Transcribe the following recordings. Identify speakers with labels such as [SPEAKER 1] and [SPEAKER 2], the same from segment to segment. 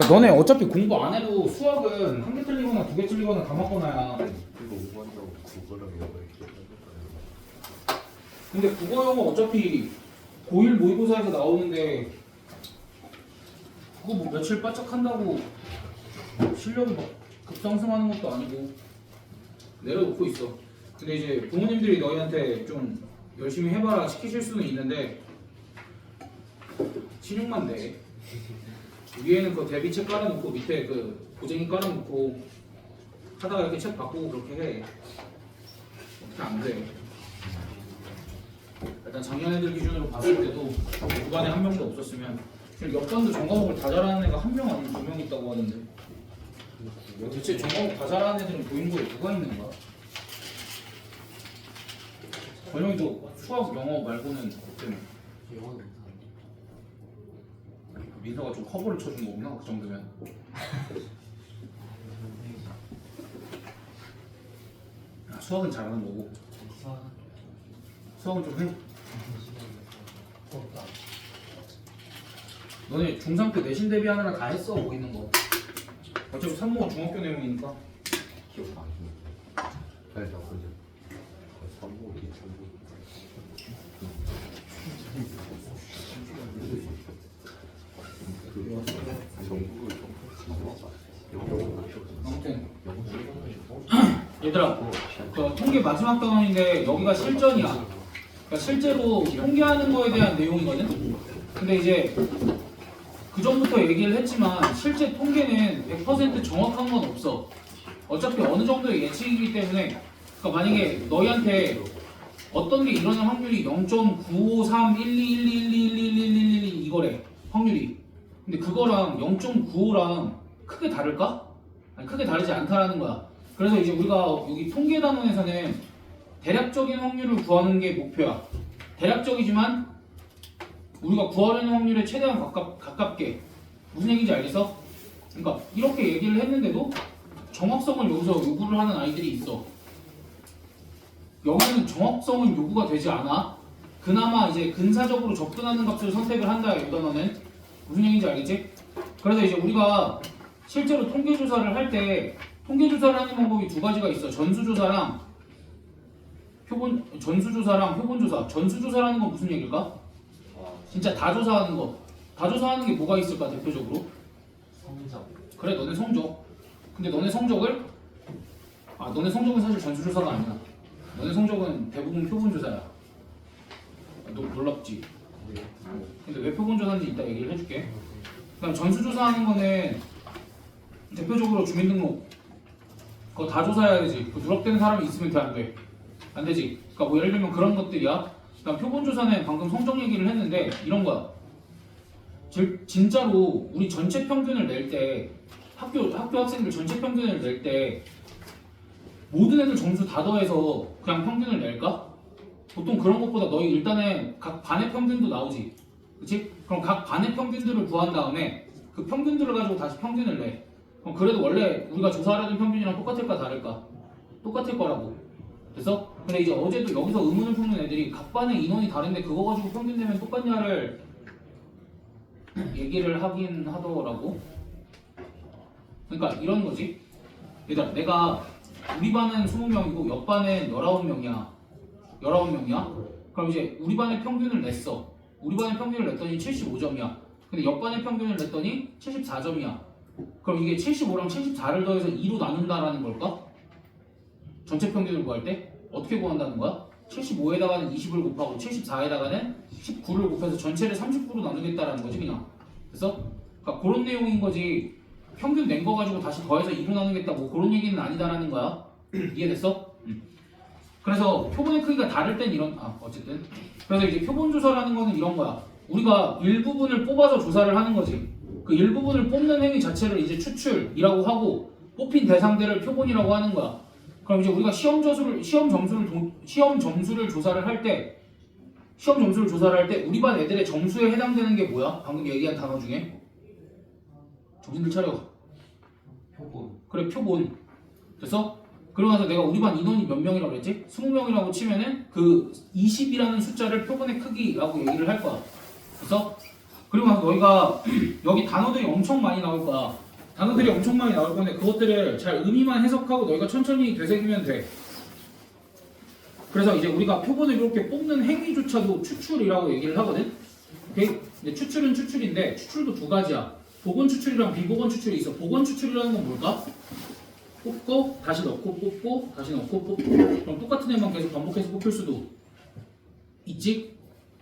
[SPEAKER 1] 너네 어차피 공부 안 해도 수학은 한 개 틀리거나 두 개 틀리거나 다 맞거나야.
[SPEAKER 2] 이거 공부한다고 국어랑 영어 이렇게 하는
[SPEAKER 1] 근데 국어 영어 어차피 고1 모의고사에서 나오는데 그거 뭐 며칠 바짝 한다고 실력이 막 급상승하는 것도 아니고 내려놓고 있어. 근데 이제 부모님들이 너희한테 좀 열심히 해봐라 시키실 수는 있는데 신용만 내. 위에는 그 대비책 깔아놓고 밑에 그 고쟁이 깔아놓고 하다가 이렇게 책 바꾸고 그렇게 해. 어떻게 안 돼. 일단 작년 애들 기준으로 봤을 때도 그 반에 한 명도 없었으면 지금 옆반도 전과목을 다 잘하는 애가 한 명 아니면 두 명 있다고 하는데 대체 전과목 다 잘하는 애들은 보인고에 누가 있는 거야? 전형이도 수학 영어 말고는 어때요?
[SPEAKER 3] 영어는 못하는데.
[SPEAKER 1] 민서가 좀 커버를 쳐준 거구나 그 정도면. 아, 수학은 잘하는 거고 수학은 좀 해.
[SPEAKER 3] 없다.
[SPEAKER 1] 너네 중3 때 내신 대비하느라 다 했어 보이는 거. 어차피 산모가 중학교 내용이니까.
[SPEAKER 2] 기억 많이 잘 잡거든. 선모 기출도 정국을 좀
[SPEAKER 1] 아무튼 얘들아 그 통계 마지막 단원인데 여기가 실전이야. 그러니까 실제로 통계하는 거에 대한 내용이거든. 근데 이제 그 전부터 얘기를 했지만 실제 통계는 100% 정확한 건 없어. 어차피 어느 정도의 예측이기 때문에 그러니까 만약에 너희한테 어떤 게 일어날 확률이 0.9531212111111 이거래 확률이. 근데 그거랑 0.95랑 크게 다를까? 아니 크게 다르지 않다라는 거야. 그래서 이제 우리가 여기 통계 단원에서는 대략적인 확률을 구하는 게 목표야. 대략적이지만 우리가 구하려는 확률에 최대한 가깝게. 무슨 얘기인지 알겠어? 그러니까 이렇게 얘기를 했는데도 정확성을 여기서 요구를 하는 아이들이 있어. 여기는 정확성은 요구가 되지 않아. 그나마 이제 근사적으로 접근하는 값을 선택을 한다. 이 단어는 무슨 얘기인지 알겠지? 그래서 이제 우리가 실제로 통계조사를 할 때 통계조사를 하는 방법이 두 가지가 있어. 전수조사랑 표본조사. 전수조사라는 건 무슨 얘기일까? 진짜 다 조사하는 거. 다 조사하는 게 뭐가 있을까 대표적으로?
[SPEAKER 3] 성적.
[SPEAKER 1] 그래 너네 성적. 근데 너네 성적을 너네 성적은 사실 전수조사가 아니야. 너네 성적은 대부분 표본조사야. 너 놀랍지? 근데 왜 표본조사인지 이따 얘기를 해줄게. 그다음 전수조사하는 거는 대표적으로 주민등록 그거 다 조사해야 되지. 그 누락되는 사람이 있으면 돼 안 돼? 안 되지. 그러니까 뭐 예를 들면 그런 것들이야. 그다음 표본조사는 방금 성적 얘기를 했는데 이런 거야. 진짜로 우리 전체 평균을 낼 때 학교 학생들 전체 평균을 낼 때 모든 애들 점수 다 더해서 그냥 평균을 낼까? 보통 그런 것보다 너희 일단은 각 반의 평균도 나오지. 그치? 그럼 각 반의 평균들을 구한 다음에 그 평균들을 가지고 다시 평균을 내. 그럼 그래도 원래 우리가 조사하려던 평균이랑 똑같을까 다를까? 똑같을 거라고. 그래서 근데 이제 어제도 여기서 의문을 품는 애들이 각 반의 인원이 다른데 그거 가지고 평균 내면 똑같냐를 얘기를 하긴 하더라고. 그러니까 이런 거지. 얘들아 내가 우리 반은 20명이고 옆 반은 19명이야. 19명이야? 그럼 이제 우리 반의 평균을 냈어. 우리 반의 평균을 냈더니 75점이야. 근데 옆 반의 평균을 냈더니 74점이야. 그럼 이게 75랑 74를 더해서 2로 나눈다라는 걸까? 전체 평균을 구할 때? 어떻게 구한다는 거야? 75에다가는 20을 곱하고 74에다가는 19를 곱해서 전체를 39로 나누겠다라는 거지 그냥. 그래서 그러니까 그런 내용인 거지. 평균 낸 거 가지고 다시 더해서 2로 나누겠다 뭐 그런 얘기는 아니다라는 거야. 이해됐어? 그래서 표본의 크기가 다를 땐 이런 어쨌든 그래서 이제 표본 조사라는 거는 이런 거야. 우리가 일부분을 뽑아서 조사를 하는 거지. 그 일부분을 뽑는 행위 자체를 이제 추출이라고 하고 뽑힌 대상들을 표본이라고 하는 거야. 그럼 이제 우리가 시험 점수를 조사를 할 때 우리 반 애들의 점수에 해당되는 게 뭐야? 방금 얘기한 단어 중에 정신들 차려.
[SPEAKER 3] 표본.
[SPEAKER 1] 그래 표본. 그래서 그러고 나서 내가 우리 반 인원이 몇 명이라고 그랬지? 20명이라고 치면은 그 20이라는 숫자를 표본의 크기라고 얘기를 할 거야. 그래서 그리고 나서 너희가 여기 단어들이 엄청 많이 나올 거야. 단어들이 엄청 많이 나올 건데 그것들을 잘 의미만 해석하고 너희가 천천히 되새기면 돼. 그래서 이제 우리가 표본을 이렇게 뽑는 행위조차도 추출이라고 얘기를 하거든. 오케이? 근데 추출은 추출인데 추출도 두 가지야. 복원 추출이랑 비복원 추출이 있어. 복원 추출이라는 건 뭘까? 뽑고 다시 넣고 뽑고 다시 넣고 뽑고 그럼 똑같은 애만 계속 반복해서 뽑힐 수도 있지?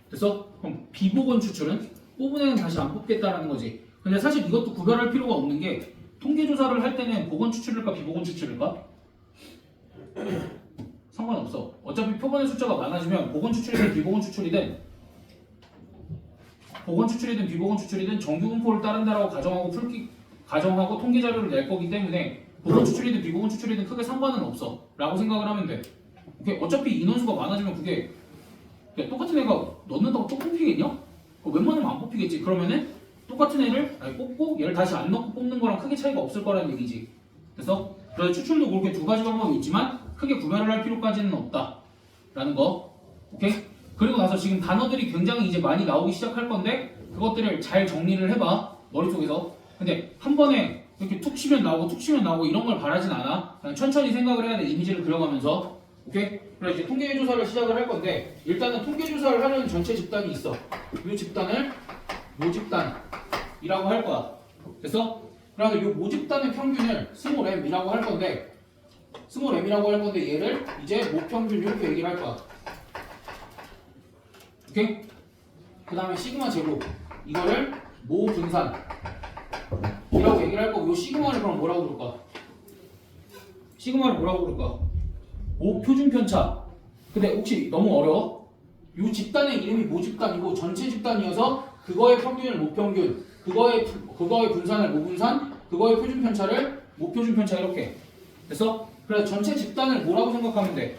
[SPEAKER 1] 그래서 그럼 비복원 추출은 뽑은 애는 다시 안 뽑겠다라는 거지. 근데 사실 이것도 구별할 필요가 없는 게 통계조사를 할 때는 복원 추출일까 비복원 추출일까? 상관없어. 어차피 표본의 숫자가 많아지면 복원 추출이든 비복원 추출이든 복원 추출이든 비복원 추출이든 정규 분포를 따른다라고 가정하고 통계 자료를 낼 거기 때문에 복원 추출이든 비복원 추출이든 크게 상관은 없어 라고 생각을 하면 돼. 오케이? 어차피 인원수가 많아지면 그게 똑같은 애가 넣는다고 또 뽑히겠냐? 웬만하면 안 뽑히겠지. 그러면은 똑같은 애를 뽑고 얘를 다시 안 넣고 뽑는 거랑 크게 차이가 없을 거라는 얘기지. 그래서 추출도 그렇게 두 가지 방법이 있지만 크게 구별을 할 필요까지는 없다라는 거. 오케이? 그리고 나서 지금 단어들이 굉장히 이제 많이 나오기 시작할 건데 그것들을 잘 정리를 해봐 머릿속에서. 근데 한 번에 이렇게 툭 치면 나오고 이런 걸 바라진 않아. 그냥 천천히 생각을 해야 돼. 이미지를 그려가면서. 오케이? 그래서 이제 통계조사를 시작을 할 건데 일단은 통계조사를 하려는 전체 집단이 있어. 이 집단을 모집단이라고 할 거야. 그래서 이 모집단의 평균을 스몰 m이라고 할 건데 얘를 이제 모평균 이렇게 얘기를 할 거야. 오케이? 그 다음에 시그마 제로 이거를 모 분산 이라고 얘기를 할 거고 이 시그마를 그럼 뭐라고 부를까? 시그마를 뭐라고 부를까? 모 표준 편차. 근데 혹시 너무 어려워? 이 집단의 이름이 모집단이고 전체 집단이어서 그거의 평균을 모평균, 그거의 분산을 모분산, 그거의 표준 편차를 모표준 편차 이렇게. 그래서 전체 집단을 뭐라고 생각하면 돼?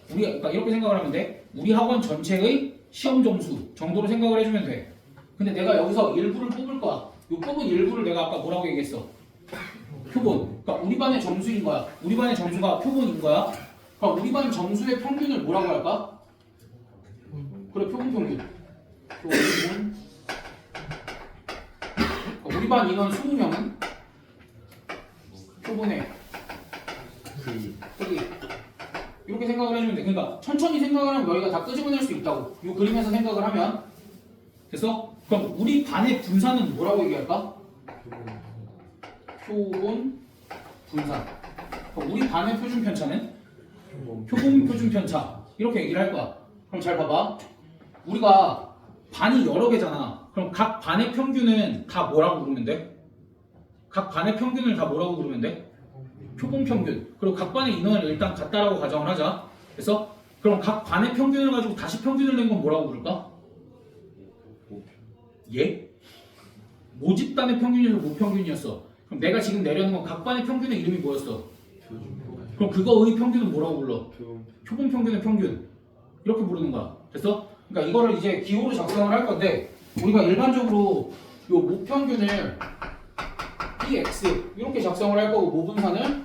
[SPEAKER 1] 그러니까 이렇게 생각을 하면 돼. 우리 학원 전체의 시험 점수 정도로 생각을 해주면 돼. 근데 내가 여기서 일부를 뽑을 거야. 이 뽑은 일부를 내가 아까 뭐라고 얘기했어? 표본. 그러니까 우리 반의 점수인 거야. 우리 반의 점수가 표본인 거야. 그럼 우리 반 점수의 평균을 뭐라고 할까? 그래, 표본 평균. 표본. 우리 반 인원 20명은 표본의 크기. 이렇게 생각을 해주면 돼. 그러니까 천천히 생각을 하면 너희가 다 끄집어낼 수 있다고. 이 그림에서 생각을 하면. 그래서 그럼 우리 반의 분산은 뭐라고 얘기할까? 표본 분산. 그럼 우리 반의 표준 편차는 표본 표준 편차. 이렇게 얘기를 할 거야. 그럼 잘 봐봐. 우리가 반이 여러 개잖아. 그럼 각 반의 평균은 다 뭐라고 부르면 돼? 각 반의 평균을 다 뭐라고 부르면 돼? 표본 평균. 그리고 각 반의 인원을 일단 같다라고 가정을 하자. 그래서 그럼 각 반의 평균을 가지고 다시 평균을 낸 건 뭐라고 부를까? 예? 모집단의 평균이어서 모평균이었어. 그럼 내가 지금 내려는 건 각 반의 평균의 이름이 뭐였어? 그럼 그거의 평균은 뭐라고 불러? 표본 평균의 평균. 이렇게 부르는 거야. 그래서 그러니까 이거를 이제 기호로 작성을 할 건데 우리가 일반적으로 요 모평균을 Px 이렇게 작성을 할 거고 모분산을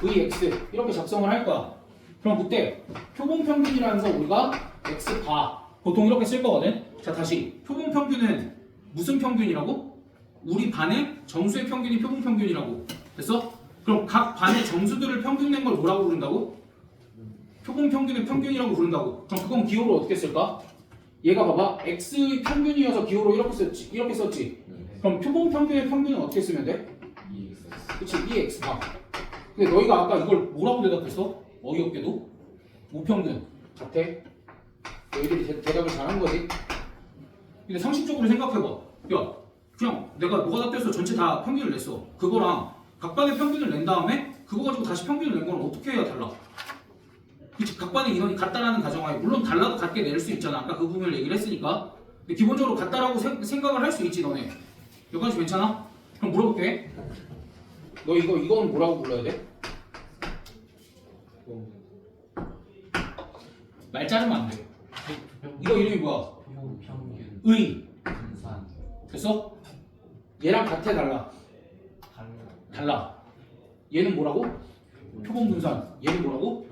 [SPEAKER 1] Vx 이렇게 작성을 할 거야. 그럼 그때 표본 평균이라는 거 우리가 X바 보통 이렇게 쓸 거거든. 자 다시 표본 평균은 무슨 평균이라고? 우리 반의 점수의 평균이 표본 평균이라고. 됐어? 그럼 각 반의 점수들을 평균 낸 걸 뭐라고 부른다고? 표본 평균의 평균이라고 부른다고. 그럼 그건 기호로 어떻게 쓸까? 얘가 봐봐. X의 평균이어서 기호로 이렇게 썼지. 그럼 표본 평균의 평균은 어떻게 쓰면 돼? 그치, 2x바. 근데 너희가 아까 이걸 뭐라고 대답했어? 어이없게도 모평균 같아. 너희들이 대답을 잘한 거지. 근데 상식적으로 생각해봐. 야, 그냥 내가 뭐가 답됐어 전체 다 평균을 냈어. 그거랑 각반의 평균을 낸 다음에 그거 가지고 다시 평균을 낸 건 어떻게 해야 달라? 그치, 각반의 인원이 같다라는 가정하에 물론 달라도 같게 낼 수 있잖아. 아까 그 부분을 얘기를 했으니까. 근데 기본적으로 같다라고 생각을 할 수 있지 너네. 여기까지 괜찮아? 그럼 물어볼게. 너 이거는 뭐라고 불러야 돼? 말 자르면 안 돼. 이거 이름이 뭐야?
[SPEAKER 3] 표본 평균
[SPEAKER 1] 의.
[SPEAKER 3] 분산
[SPEAKER 1] 됐어? 얘랑 같아 달라? 달라. 얘는 뭐라고? 표본 분산. 얘는 뭐라고?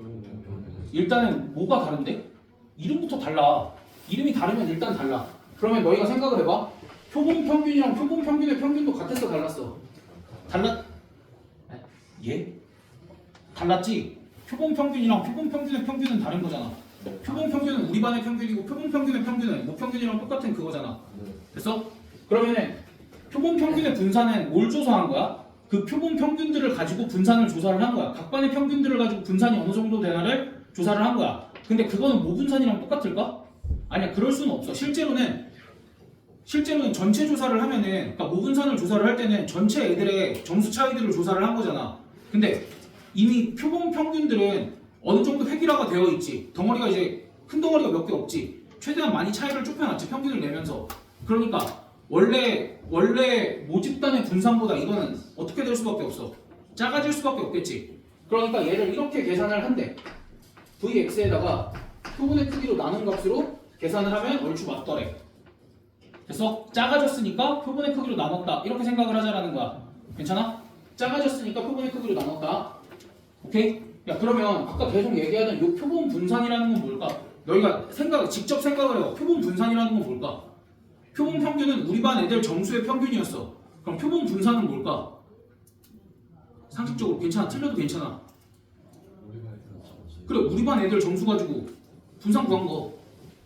[SPEAKER 1] 일단은 뭐가 다른데? 이름부터 달라. 이름이 다르면 일단 달라. 그러면 너희가 생각을 해봐. 표본 평균이랑 표본 평균의 평균도 같았어 달랐어? 예? 달랐지? 표본 평균이랑 표본 평균의 평균은 다른 거잖아. 표본 평균은 우리 반의 평균이고 표본 평균의 평균은 모 평균이랑 똑같은 그거잖아. 됐어? 그러면은 표본 평균의 분산은 뭘 조사한 거야? 그 표본 평균들을 가지고 분산을 조사를 한 거야. 각 반의 평균들을 가지고 분산이 어느 정도 되나를 조사를 한 거야. 근데 그거는 모 분산이랑 똑같을까? 아니야, 그럴 수는 없어. 실제로는 전체 조사를 하면은, 그러니까 모 분산을 조사를 할 때는 전체 애들의 점수 차이들을 조사를 한 거잖아. 근데 이미 표본 평균들은 어느 정도 획일화가 되어 있지. 덩어리가 이제 큰 덩어리가 몇 개 없지. 최대한 많이 차이를 좁혀놨지. 평균을 내면서. 그러니까 원래 모집단의 분산보다 이거는 어떻게 될 수밖에 없어. 작아질 수밖에 없겠지. 그러니까 얘를 이렇게 계산을 한대. Vx에다가 표본의 크기로 나눈 값으로 계산을 하면 얼추 맞더래. 그래서 작아졌으니까 표본의 크기로 나눴다. 이렇게 생각을 하자라는 거야. 괜찮아? 작아졌으니까 표본의 크기로 나눴다. 오케이? 야, 그러면 아까 계속 얘기하던 이 표본 분산이라는 건 뭘까? 너희가 직접 생각을 해요. 표본 분산이라는 건 뭘까? 표본 평균은 우리 반 애들 정수의 평균이었어. 그럼 표본 분산은 뭘까? 상식적으로 괜찮아. 틀려도 괜찮아. 그래, 우리 반 애들 점수 가지고 분산 구한 거.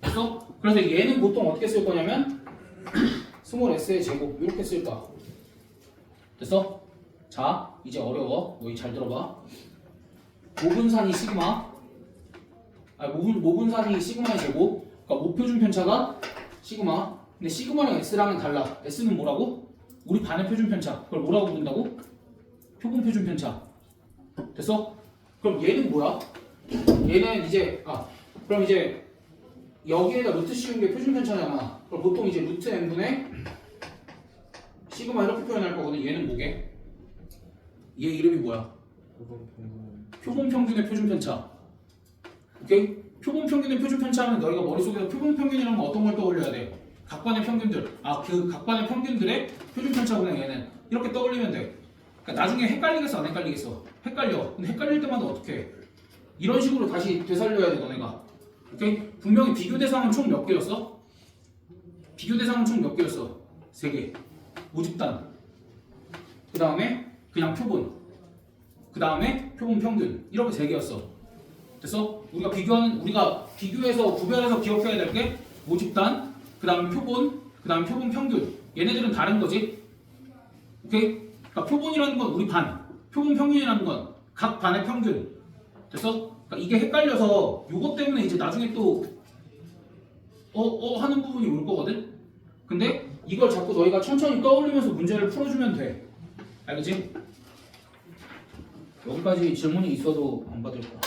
[SPEAKER 1] 됐어? 그래서 얘는 보통 어떻게 쓸 거냐면 스몰 s의 제곱 이렇게 쓸 거야. 됐어? 자, 이제 어려워. 너희 잘 들어봐. 모분산이 시그마. 모분산이 시그마의 제곱. 그러니까 모표준 편차가 시그마. 근데 시그마랑 s랑은 달라. s는 뭐라고? 우리 반의 표준 편차. 그걸 뭐라고 부른다고? 표본 표준 편차. 됐어? 그럼 얘는 뭐야? 얘는 이제 그럼 이제 여기에다 루트 씌운 게 표준 편차잖아. 그럼 보통 이제 루트 n분의 시그마 이렇게 표현할 거거든. 얘는 뭐게? 얘 이름이 뭐야? 표본 평균의 표준 편차. 오케이? 표본 평균의 표준 편차하면 너희가 머릿속에서 표본 평균이라는 건 어떤 걸 떠올려야 돼? 각반의 평균들. 그 각반의 평균들의 표준 편차구나 얘는. 이렇게 떠올리면 돼. 그러니까 나중에 헷갈리겠어 안 헷갈리겠어? 헷갈려. 근데 헷갈릴 때마다 어떻게 해? 이런 식으로 다시 되살려야 돼 너네가. 오케이? 분명히 비교 대상은 총 몇 개였어? 비교 대상은 총 몇 개였어? 3개. 모집단. 그 다음에 그냥 표본. 그 다음에 표본 평균. 이렇게 3개였어. 됐어? 우리가 비교해서 구별해서 기억해야 될 게 모집단, 그 다음에 표본, 그 다음에 표본 평균. 얘네들은 다른 거지. 오케이? 그러니까 표본이라는 건 우리 반, 표본 평균이라는 건 각 반의 평균. 됐어? 그러니까 이게 헷갈려서 요것 때문에 이제 나중에 또 하는 부분이 올 거거든? 근데 이걸 자꾸 너희가 천천히 떠올리면서 문제를 풀어주면 돼. 알겠지? 여기까지 질문이 있어도 안 받을 거야.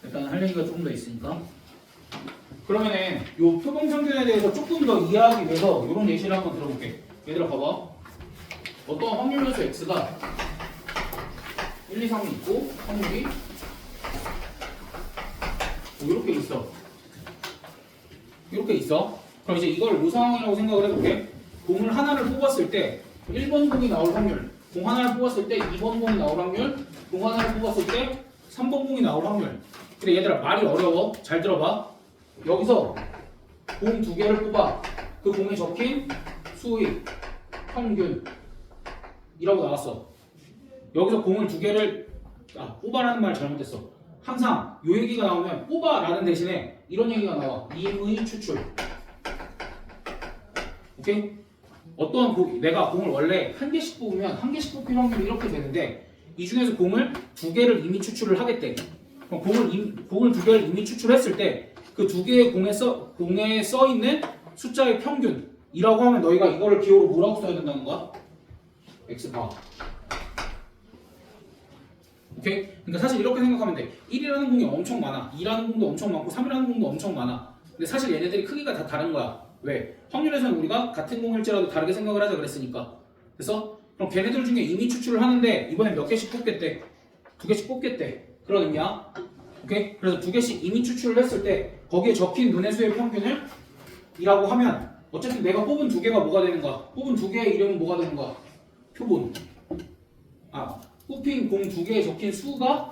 [SPEAKER 1] 일단 할 얘기가 조금 더 있으니까. 그러면은 요 표본 평균에 대해서 조금 더 이해하기 위해서 이런 예시를 한번 들어볼게. 얘들아 봐봐. 어떤 확률 요소 x가 1, 2, 3이 있고 확률이 이렇게 있어. 이렇게 있어. 그럼 이제 이걸 요 상황이라고 생각을 해볼게. 공을 하나를 뽑았을 때 1번 공이 나올 확률, 공 하나를 뽑았을 때 2번 공이 나올 확률, 공 하나를 뽑았을 때 3번 공이 나올 확률. 근데 얘들아 말이 어려워. 잘 들어봐. 여기서 공 2개를 뽑아. 그 공에 적힌 수의 평균이라고 나왔어. 여기서 공을 2개를 뽑아라는 말 잘못했어. 항상 요 얘기가 나오면 뽑아라는 대신에 이런 얘기가 나와. 임의 추출. 오케이? 내가 공을 원래 한 개씩 뽑으면 한 개씩 뽑힐 확률이 이렇게 되는데 이 중에서 공을 2개를 이미 추출을 하겠대. 그럼 공을 2개를 이미 추출했을 때 그 2개의 공에 써 있는 숫자의 평균이라고 하면 너희가 이거를 기호로 뭐라고 써야 된다는 거야? x바. 오케이? 그러니까 사실 이렇게 생각하면 돼. 1이라는 공이 엄청 많아. 2라는 공도 엄청 많고 3이라는 공도 엄청 많아. 근데 사실 얘네들이 크기가 다 다른 거야. 왜? 확률에서는 우리가 같은 공일지라도 다르게 생각을 하자 그랬으니까. 그래서 그럼 걔네들 중에 이미 추출을 하는데 이번에 몇 개씩 뽑겠대? 2개씩 뽑겠대. 그런 의미야. 오케이? 그래서 2개씩 이미 추출을 했을 때 거기에 적힌 눈의 수의 평균을 이라고 하면 어쨌든 내가 뽑은 2개가 뭐가 되는 거야? 뽑은 2개의 이름은 뭐가 되는 거야? 표본. 뽑힌 공 2개에 적힌 수가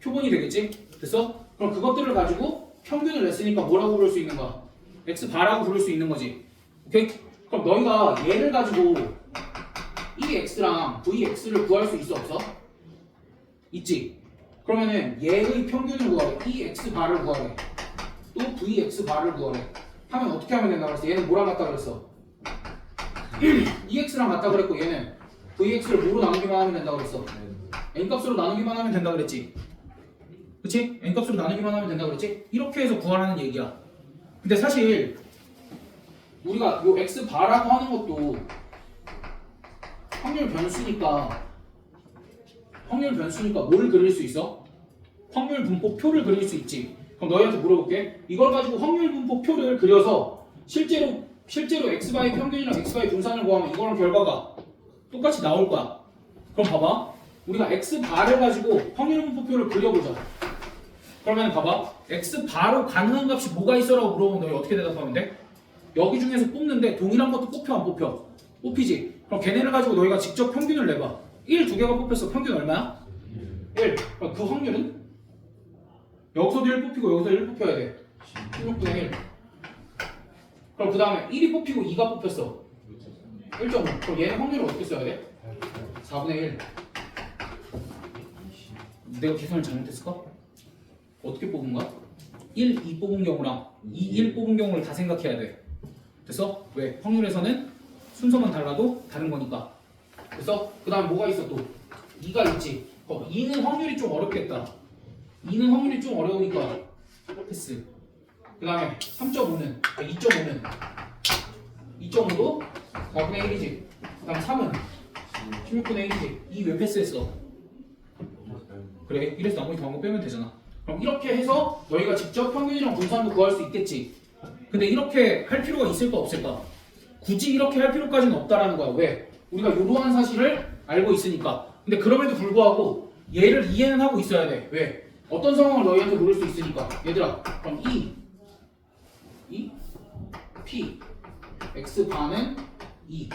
[SPEAKER 1] 표본이 되겠지? 됐어? 그럼 그것들을 가지고 평균을 냈으니까 뭐라고 부를 수 있는 거야? x바라고 부를 수 있는 거지. 오케이? 그럼 너희가 얘를 가지고 EX랑 VX를 구할 수 있어 없어? 있지. 그러면은 얘의 평균을 구하래. EX 바를 구하래. 또 VX 바를 구하래. 하면 어떻게 하면 된다 그랬어? 얘는 뭐랑 같다 그랬어? EX랑 같다 그랬고 얘는 VX를 뭐로 나누기만 하면 된다 그랬어? N값으로 나누기만 하면 된다 그랬지. 그치? N값으로 나누기만 하면 된다 그랬지? 이렇게 해서 구하라는 얘기야. 근데 사실 우리가 요 X 바라고 하는 것도 확률 변수니까 뭘 그릴 수 있어? 확률 분포표를 그릴 수 있지. 그럼 너희한테 물어볼게. 이걸 가지고 확률 분포표를 그려서 실제로 x바의 평균이랑 x바의 분산을 구하면 이거랑 결과가 똑같이 나올 거야. 그럼 봐봐. 우리가 x바를 가지고 확률 분포표를 그려보자. 그러면 봐봐. x바로 가능한 값이 뭐가 있어라고 물어보면 너희 어떻게 대답하면 돼? 여기 중에서 뽑는데 동일한 것도 뽑혀 안 뽑혀? 뽑히지. 그럼 걔네를 가지고 너희가 직접 평균을 내봐. 1 두 개가 뽑혔어. 평균 얼마야? 1. 그럼 그 확률은? 여기서도 1 뽑히고 여기서 1 뽑혀야 돼. 16분의 1. 그럼 그 다음에 1이 뽑히고 2가 뽑혔어. 1.5. 그럼 얘는 확률을 어떻게 써야 돼? 4분의 1. 내가 계산을 잘못했을까? 어떻게 뽑은 거야? 1, 2 뽑은 경우랑 2, 1 뽑은 경우를 다 생각해야 돼. 됐어? 왜? 확률에서는 순서만 달라도 다른 거니까. 됐어? 그 다음 뭐가 있어 또? 2가 있지. 2는 확률이 좀 어렵겠다. 2는 확률이 좀 어려우니까 패스. 그 다음에 3.5는 2.5는 2.5도 4분의 1이지. 그 다음 3은 16분의 1이지. 2 왜 패스했어? 그래. 이래서 나머지 다음 거 빼면 되잖아. 그럼 이렇게 해서 너희가 직접 평균이랑 분산도 구할 수 있겠지. 근데 이렇게 할 필요가 있을까 없을까? 굳이 이렇게 할 필요까지는 없다라는 거야. 왜? 우리가 이러한 사실을 알고 있으니까. 근데 그럼에도 불구하고 얘를 이해는 하고 있어야 돼. 왜? 어떤 상황을 너희한테 물을 수 있으니까. 얘들아, 그럼 P, X 반은 2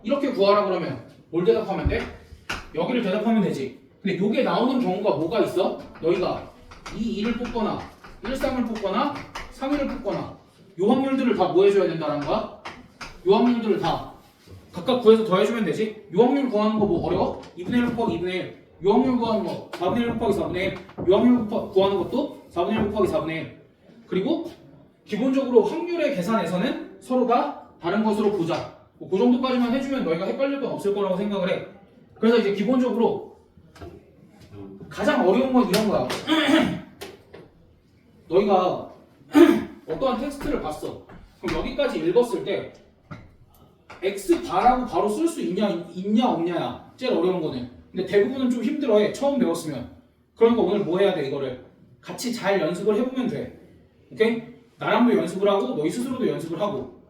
[SPEAKER 1] 이렇게 구하라 그러면 뭘 대답하면 돼? 여기를 대답하면 되지. 근데 요게 나오는 경우가 뭐가 있어? 너희가 2, 2를 뽑거나 1, 3을 뽑거나 3, 1을 뽑거나 요 확률들을 다 뭐 해줘야 된다는 거야? 요 확률들을 다 각각 구해서 더해주면 되지. 요 확률 구하는 거 뭐 어려워? 2분의 1 곱하기 2분의 1. 요 확률 구하는 거 4분의 1 곱하기 4분의 1. 요 확률 구하는 것도 4분의 1 곱하기 4분의 1. 그리고 기본적으로 확률의 계산에서는 서로 다 다른 것으로 보자. 그 정도까지만 해주면 너희가 헷갈릴 건 없을 거라고 생각을 해. 그래서 이제 기본적으로 가장 어려운 건 이런 거야. 너희가 어떠한 텍스트를 봤어. 그럼 여기까지 읽었을 때 X 바라고 바로 쓸 수 있냐 없냐야 제일 어려운 거는. 근데 대부분은 좀 힘들어해. 처음 배웠으면. 그러니까 오늘 뭐 해야 돼? 이거를 같이 잘 연습을 해보면 돼. 오케이? 나랑도 연습을 하고 너희 스스로도 연습을 하고.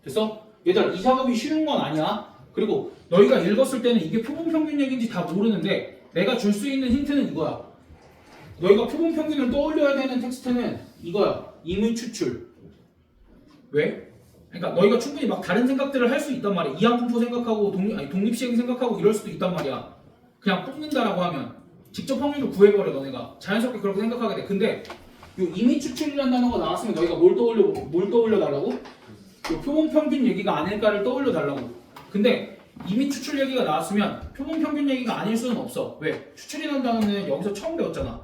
[SPEAKER 1] 됐어? 얘들아, 이 작업이 쉬운 건 아니야. 그리고 너희가 읽었을 때는 이게 표본평균 얘기인지 다 모르는데 내가 줄 수 있는 힌트는 이거야. 너희가 표본평균을 떠올려야 되는 텍스트는 이거야. 임의 추출. 왜? 그러니까 너희가 충분히 막 다른 생각들을 할 수 있단 말이야. 이항분포 생각하고 독립시행 생각하고 이럴 수도 있단 말이야. 그냥 뽑는다라고 하면 직접 확률을 구해버려. 너네가 자연스럽게 그렇게 생각하게 돼. 근데 요 임의 추출이라는 단어가 나왔으면 너희가 뭘 떠올려 달라고? 요 표본평균 얘기가 아닐까를 떠올려 달라고. 근데 임의 추출 얘기가 나왔으면 표본평균 얘기가 아닐 수는 없어. 왜? 추출이라는 단어는 여기서 처음 배웠잖아.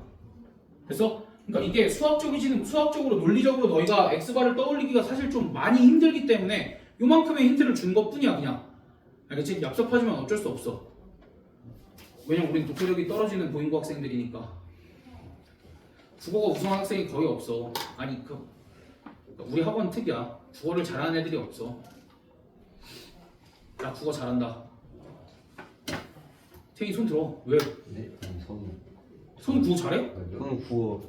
[SPEAKER 1] 그래서 그러니까 이게 수학적으로 논리적으로 너희가 x바를 떠올리기가 사실 좀 많이 힘들기 때문에 요만큼의 힌트를 준 것뿐이야. 그냥 알겠지? 얍삽하지만 어쩔 수 없어. 왜냐면 우린 독해력이 떨어지는 보인고 학생들이니까. 국어가 우수한 학생이 거의 없어. 아니 우리 학원 특이야. 국어를 잘하는 애들이 없어. 나 국어 잘한다. 태희 손 들어. 왜?
[SPEAKER 4] 네? 아니
[SPEAKER 1] 손 국어 잘해?
[SPEAKER 4] 저는 국어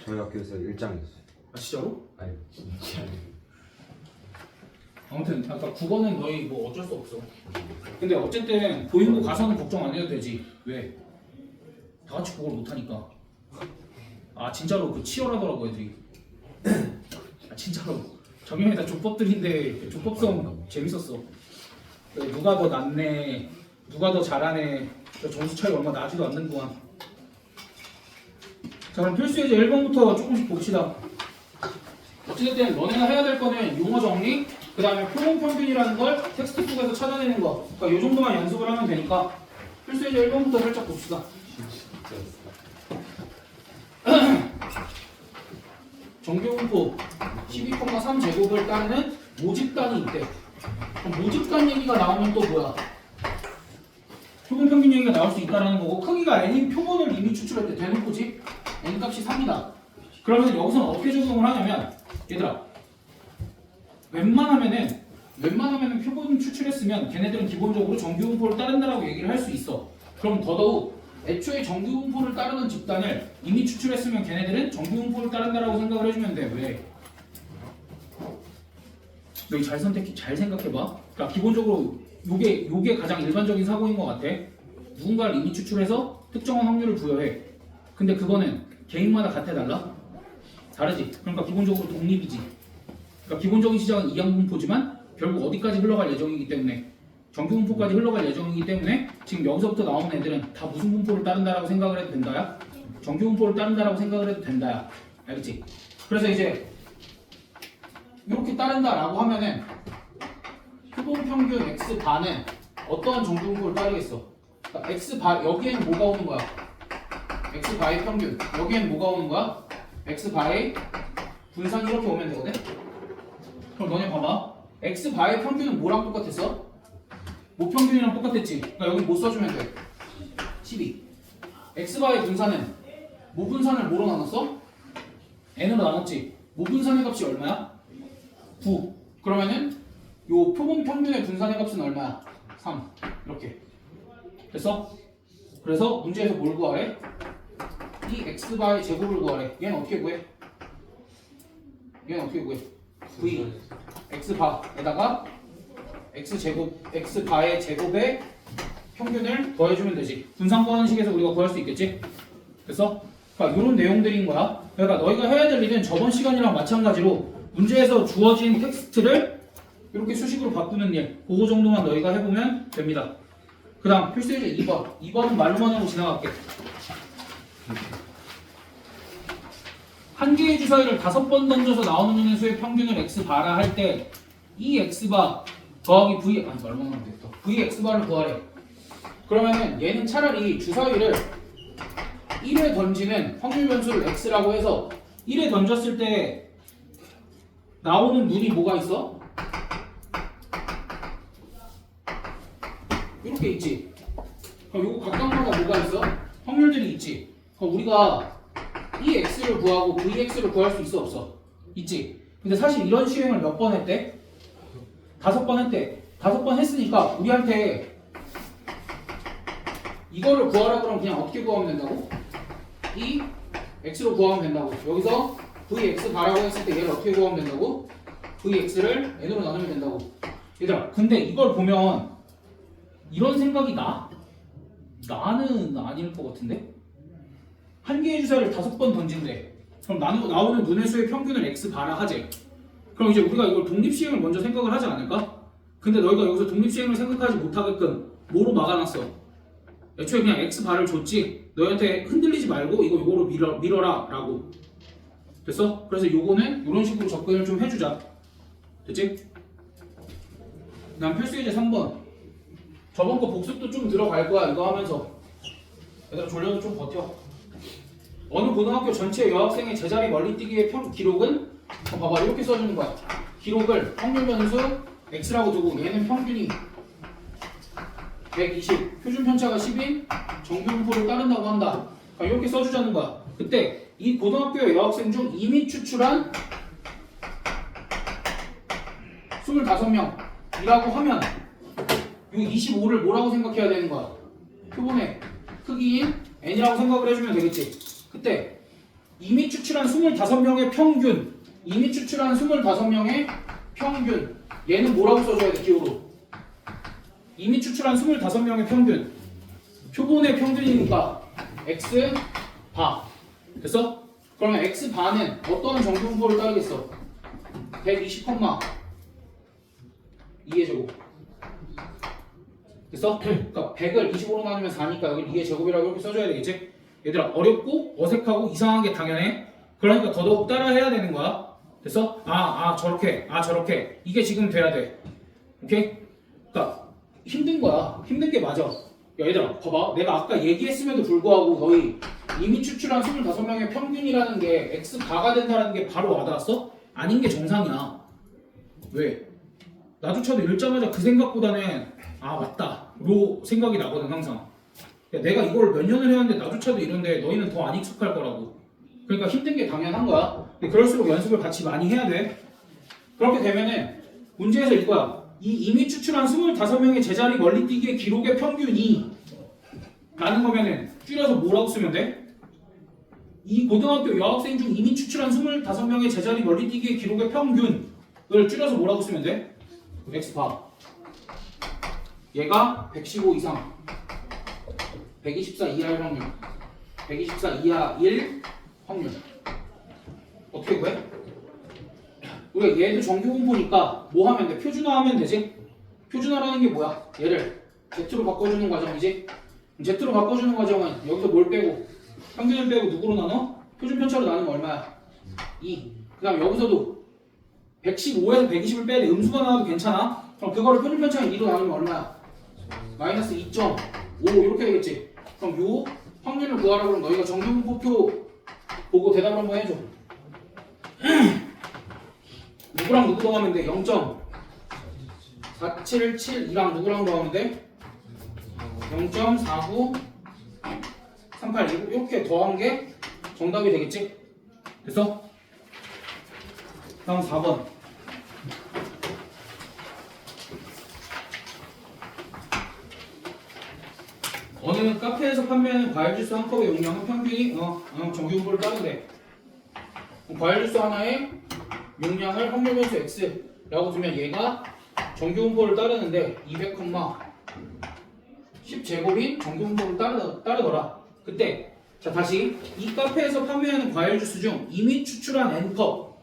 [SPEAKER 4] 저희 학교에서 1장이었어요.
[SPEAKER 1] 아 진짜로?
[SPEAKER 4] 아니 진짜.
[SPEAKER 1] 아무튼 아까 국어는 너희 뭐 어쩔 수 없어. 근데 어쨌든 보인고 가서는 걱정 안 해도 되지. 왜? 다 같이 국어를 못하니까. 아 진짜로 그 치열하더라고 애들이. 아 진짜로 적용이 다 조법들인데 조법성 재밌었어. 누가 더 낫네, 누가 더 잘하네. 점수 차이 얼마 나지도 않는 동안. 자 그럼 필수 예제 1번부터 조금씩 봅시다. 어쨌든 너네가 해야 될 거는 용어 정리, 그 다음에 표본 평균이라는 걸 텍스트북에서 찾아내는 거. 그러니까 이 정도만 연습을 하면 되니까 필수예제 1번부터 살짝 봅시다. 정규분포 12,3 제곱을 따르는 모집단이 있대. 그럼 모집단 얘기가 나오면 또 뭐야? 표본 평균 얘기가 나올 수 있다는 거고 크기가 n인 표본을 이미 추출했대. 대놓고지? n 값이 3이다. 그러면 여기서는 어떻게 적용을 하냐면 얘들아 웬만하면은 표본 추출했으면 걔네들은 기본적으로 정규분포를 따른다라고 얘기를 할 수 있어. 그럼 더더욱 애초에 정규분포를 따르는 집단을 이미 추출했으면 걔네들은 정규분포를 따른다라고 생각을 해주면 돼. 왜? 너 잘 생각해봐. 그러니까 기본적으로 요게 가장 일반적인 사고인 것 같아. 누군가를 이미 추출해서 특정한 확률을 부여해. 근데 그거는 개인마다 같아 달라? 다르지. 그러니까 기본적으로 독립이지. 그러니까 기본적인 시작은 이항분포지만 결국 어디까지 흘러갈 예정이기 때문에 정규분포까지 흘러갈 예정이기 때문에 지금 여기서부터 나오는 애들은 다 무슨 분포를 따른다라고 생각을 해도 된다야? 정규분포를 따른다라고 생각을 해도 된다야. 알겠지? 그래서 이제 이렇게 따른다라고 하면은 표본 평균 x바는 어떠한 정규분포를 따르겠어? 그러니까 x바 여기에는 뭐가 오는 거야? x바의 평균. 여기에는 뭐가 오는 거야? x바의 분산 이렇게 오면 되거든? 그럼 너네 봐봐. x바의 평균은 뭐랑 똑같았어? 모평균이랑 똑같았지? 그러니까 여기 뭐 써주면 돼? 12. x바의 분산은 모분산을 뭐로 나눴어? n으로 나눴지? 모분산의 값이 얼마야? 9. 그러면은 요 표본 평균의 분산의 값은 얼마야? 3. 이렇게 됐어? 그래서 문제에서 뭘 구하래? 이 x바의 제곱을 구하래. 얘는 어떻게 구해? v x바에다가 x제곱 x바의 제곱의 평균을 더해주면 되지. 분산 구하는 식에서 우리가 구할 수 있겠지? 됐어? 그러니까 이런 내용들인 거야. 그러니까 너희가 해야 될 일은 저번 시간이랑 마찬가지로 문제에서 주어진 텍스트를 이렇게 수식으로 바꾸는 일, 그거 정도만 너희가 해보면 됩니다. 그 다음 필수예제 2번. 2번은 말로만 하고 지나갈게. 한 개의 주사위를 5번 던져서 나오는 운의 수의 평균을 x바라 할 때 이 x바 더하기 v 말로만 하면 되겠다. v x바를 구하래. 그러면은 얘는 차라리 주사위를 1에 던지는 확률 변수를 x라고 해서 1에 던졌을 때 나오는 눈이 뭐가 있어? 이렇게 있지. 그럼 요거 각각마다 뭐가 있어? 확률들이 있지. 그럼 우리가 이 x를 구하고 vx를 구할 수 있어 없어? 있지. 근데 사실 이런 시행을 몇 번 했대? 5번 했대. 5번 했으니까 우리한테 이거를 구하라 그러면 그냥 어떻게 구하면 된다고? 이 x로 구하면 된다고. 여기서 vx 바라고 했을 때 얘를 어떻게 구하면 된다고? vx를 n으로 나누면 된다고. 얘들아 근데 이걸 보면 이런 생각이 나? 나는 아닐 것 같은데? 한 개의 주사를 5번 던진대. 그럼 나오는 눈의 수의 평균을 x 바라 하재. 그럼 이제 우리가 이걸 독립시행을 먼저 생각을 하지 않을까? 근데 너희가 여기서 독립시행을 생각하지 못하게끔 뭐로 막아놨어? 애초에 그냥 x 바를 줬지. 너희한테 흔들리지 말고 이거로 밀어라 라고. 됐어? 그래서 요거는 이런 식으로 접근을 좀 해주자. 됐지? 난 필수예제 3번. 저번 거 복습도 좀 들어갈 거야 이거 하면서. 얘들아 졸려도 좀 버텨. 어느 고등학교 전체 여학생의 제자리 멀리뛰기의 기록은 봐봐 이렇게 써주는 거야. 기록을 확률 변수 x라고 두고 얘는 평균이 120, 표준 편차가 10인 정규분포를 따른다고 한다. 그러니까 이렇게 써주자는 거야. 그때 이 고등학교의 여학생 중 이미 추출한 25명이라고 하면 이 25를 뭐라고 생각해야 되는 거야? 표본의 크기인 n이라고 생각을 해주면 되겠지. 그때 이미 추출한 25명의 평균, 이미 추출한 25명의 평균, 얘는 뭐라고 써줘야 돼? 기호로. 이미 추출한 25명의 평균, 표본의 평균이니까 x 바. 됐어? 그러면 x 바는 어떤 정규분포를 따르겠어? 120, 2의 제곱. 됐어? 그러니까 100을 25로 나누면 4니까 여기 2의 제곱이라고 이렇게 써줘야 되겠지? 얘들아 어렵고 어색하고 이상하게 당연해. 그러니까 더더욱 따라 해야 되는 거야. 됐어? 저렇게 이게 지금 돼야 돼. 오케이? 그러니까 힘든 거야. 힘든 게 맞아. 야 얘들아 봐봐. 내가 아까 얘기했음에도 불구하고 너희 이미 추출한 25명의 평균이라는 게 x가가 된다는 게 바로 와닿았어? 아닌 게 정상이야. 왜? 나조차도 읽자마자 그 생각보다는 아 맞다 로 생각이 나거든 항상. 야, 내가 이걸 몇 년을 해왔는데 나조차도 이런데 너희는 더 안 익숙할 거라고. 그러니까 힘든 게 당연한 거야. 근데 그럴수록 연습을 같이 많이 해야 돼. 그렇게 되면은 문제에서 이거야. 이 이미 추출한 25명의 제자리 멀리뛰기의 기록의 평균이 라는 거면은 줄여서 뭐라고 쓰면 돼? 이 고등학교 여학생 중 이미 추출한 25명의 제자리 멀리뛰기의 기록의 평균을 줄여서 뭐라고 쓰면 돼? x 봐. 얘가 115 이상 124 이하일 확률 124 이하일 확률 어떻게 구해? 우리가 얘도 정규 분포니까 뭐 하면 돼? 표준화하면 되지? 표준화라는 게 뭐야? 얘를 Z로 바꿔주는 과정이지? Z로 바꿔주는 과정은 여기서 뭘 빼고 평균을 빼고 누구로 나눠? 표준 편차로 나누면 얼마야? 2. 그 다음 여기서도 115에서 120을 빼야 돼. 음수가 나와도 괜찮아? 그럼 그거를 표준 편차인 2로 나누면 얼마야? 마이너스 2.5 이렇게 되겠지? 그럼 요 확률을 구하라고 그러면 너희가 정규 분포표 보고 대답을 한번 해줘. 누구랑 누구 더하면 돼? 0.4772랑 누구랑 더하면 돼? 0.4938 이렇게 더한 게 정답이 되겠지? 됐어? 다음 4번. 어느 카페에서 판매하는 과일 주스 한 컵의 용량은 평균이 정규 분포를 따르되 과일 주스 하나의 용량을 확률 변수 x라고 두면 얘가 정규 분포를 따르는데 200,10제곱인 정규 분포를 따르더라. 그때 자 다시 이 카페에서 판매하는 과일 주스 중 이미 추출한 n컵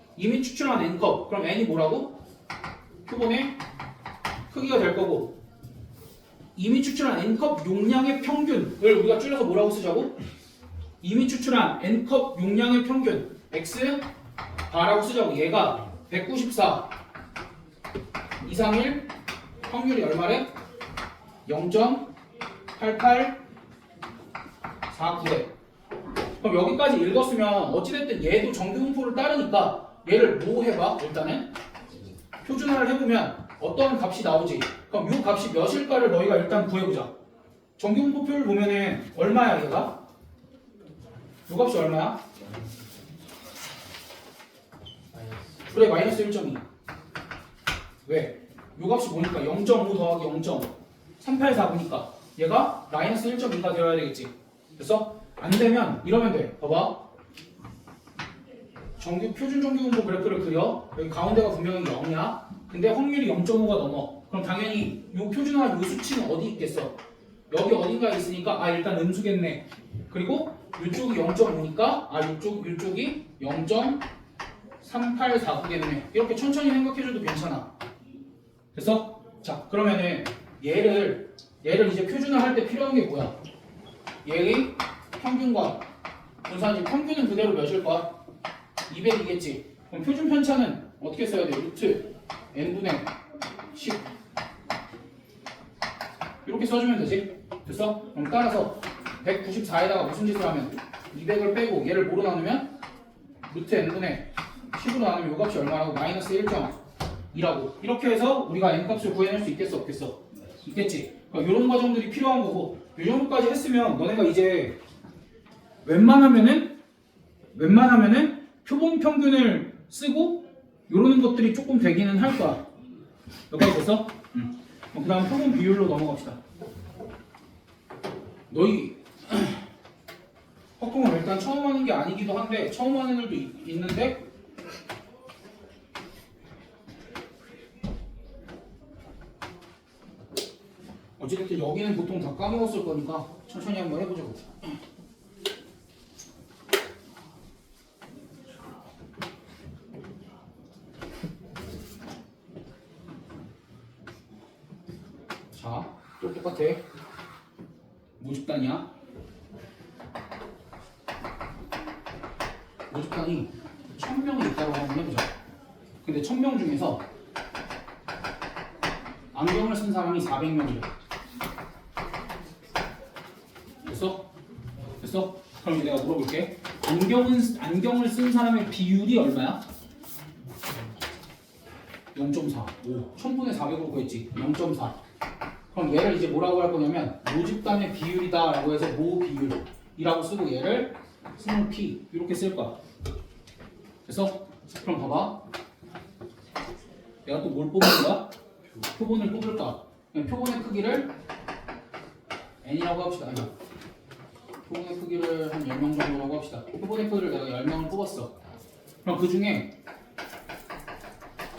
[SPEAKER 1] 그럼 n이 뭐라고? 표본의 크기가 될 거고 이미 추출한 n컵 용량의 평균을 우리가 줄여서 뭐라고 쓰자고? 이미 추출한 n컵 용량의 평균 x 바라고 쓰자고. 얘가 194 이상일 확률이 얼마래? 0.8849래. 그럼 여기까지 읽었으면 어찌됐든 얘도 정규 분포를 따르니까 얘를 뭐 해봐? 일단은 표준화를 해보면 어떤 값이 나오지? 그럼 이 값이 몇일까를 너희가 일단 구해보자. 정규 분포표를 보면은 얼마야 얘가? 이 값이 얼마야? 그래 마이너스 1.2. 왜? 요 값이 뭐니까 0.5 더하기 0.384보니까 얘가 마이너스 1.2가 되어야 되겠지. 됐어? 안 되면 이러면 돼. 봐봐. 표준 정규 분포 그래프를 그려. 여기 가운데가 분명히 0이야. 근데 확률이 0.5가 넘어. 그럼 당연히 요 표준화 요 수치는 어디 있겠어? 여기 어딘가에 있으니까 일단 음수겠네. 그리고 이쪽이 0.5니까 이쪽이 0.3849겠네. 이렇게 천천히 생각해줘도 괜찮아. 됐어? 자 그러면은 얘를 이제 표준화할 때 필요한 게 뭐야? 얘의 평균과 분산이 평균은 그대로 몇일 거야? 200이겠지. 그럼 표준 편차는 어떻게 써야 돼? 루트 n분의 10 이렇게 써주면 되지. 됐어? 그럼 따라서 194에다가 무슨 짓을 하면 200을 빼고 얘를 뭐로 나누면 루트 n분의 10으로 나누면 요 값이 얼마라고? 마이너스 1.2라고. 이렇게 해서 우리가 n값을 구해낼 수 있겠어 없겠어? 있겠지. 그러니까 이런 과정들이 필요한 거고 이 정도까지 했으면 너네가 이제 웬만하면은 표본 평균을 쓰고 이런 것들이 조금 되기는 할 거야. 여기까지 됐어? 응. 그 다음 표본 비율로 넘어갑시다. 너희 확통을 일단 처음 하는 게 아니기도 한데 처음 하는 애들도 있는데 어쨌든 여기는 보통 다 까먹었을 거니까 천천히 한번 해보자고. 자, 또 똑같아. 모집단이야. 모집단이 1000명이 있다고 한번 해보자. 근데 1000명 중에서 안경을 쓴 사람이 400명이래. 됐어? 됐어? 그럼 이제 내가 물어볼게. 안경을 쓴 사람의 비율이 얼마야? 0.4. 오, 1000분의 400으로 구했지. 0.4. 그럼 얘를 이제 뭐라고 할 거냐면 모집단의 비율이다 라고 해서 모 비율이라고 쓰고 얘를 스몰 p 이렇게 쓸 거야. 됐어? 그럼 봐봐. 내가 또 뭘 뽑을 거야? 표본을 뽑을까? 그냥 표본의 크기를 n이라고 합시다. 아니, 표본의 크기를 한 10명 정도라고 합시다. 표본의 크기를 내가 10명을 뽑았어. 그럼 그 중에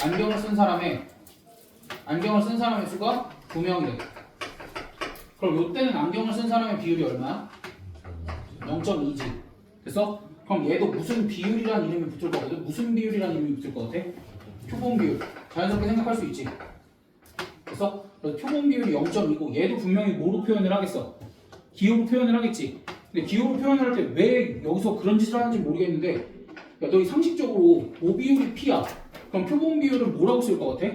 [SPEAKER 1] 안경을 쓴 사람의 수가 2명이래. 그럼 요때는 안경을 쓴 사람의 비율이 얼마야? 0.2지. 됐어? 그럼 얘도 무슨 비율이란 이름이 붙을 거거든? 무슨 비율이란 이름이 붙을 거 같아? 표본 비율. 자연스럽게 생각할 수 있지. 됐어? 그래서 표본 비율이 0.2고 얘도 분명히 뭐로 표현을 하겠어? 기호로 표현을 하겠지. 근데 기호로 표현을 할 때 왜 여기서 그런 짓을 하는지 모르겠는데 야, 너희 상식적으로 모 비율이 p야. 그럼 표본 비율은 뭐라고 쓸 것 같아?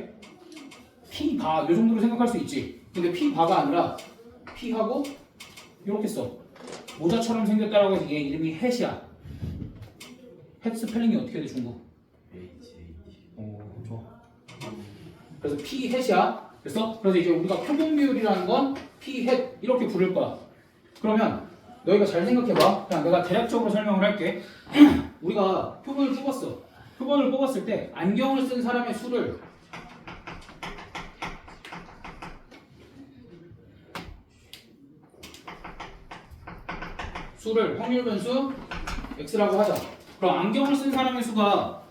[SPEAKER 1] p 바. 이 정도로 생각할 수 있지. 근데 p 바가 아니라 p하고 이렇게 써. 모자처럼 생겼다라고 해서 얘 이름이 햇이야. 햇 스펠링이 어떻게 돼 중국? 오, 좋아. 그래서 p 햇이야. 됐어? 그래서 이제 우리가 표본 비율이라는 건 p 햇 이렇게 부를 거야. 그러면 너희가 잘 생각해봐. 그냥 내가 대략적으로 설명을 할게. 우리가 표본을 뽑았어. 표본을 뽑았을 때 안경을 쓴 사람의 수를 확률 변수 x라고 하자. 그럼 안경을 쓴 사람의 수가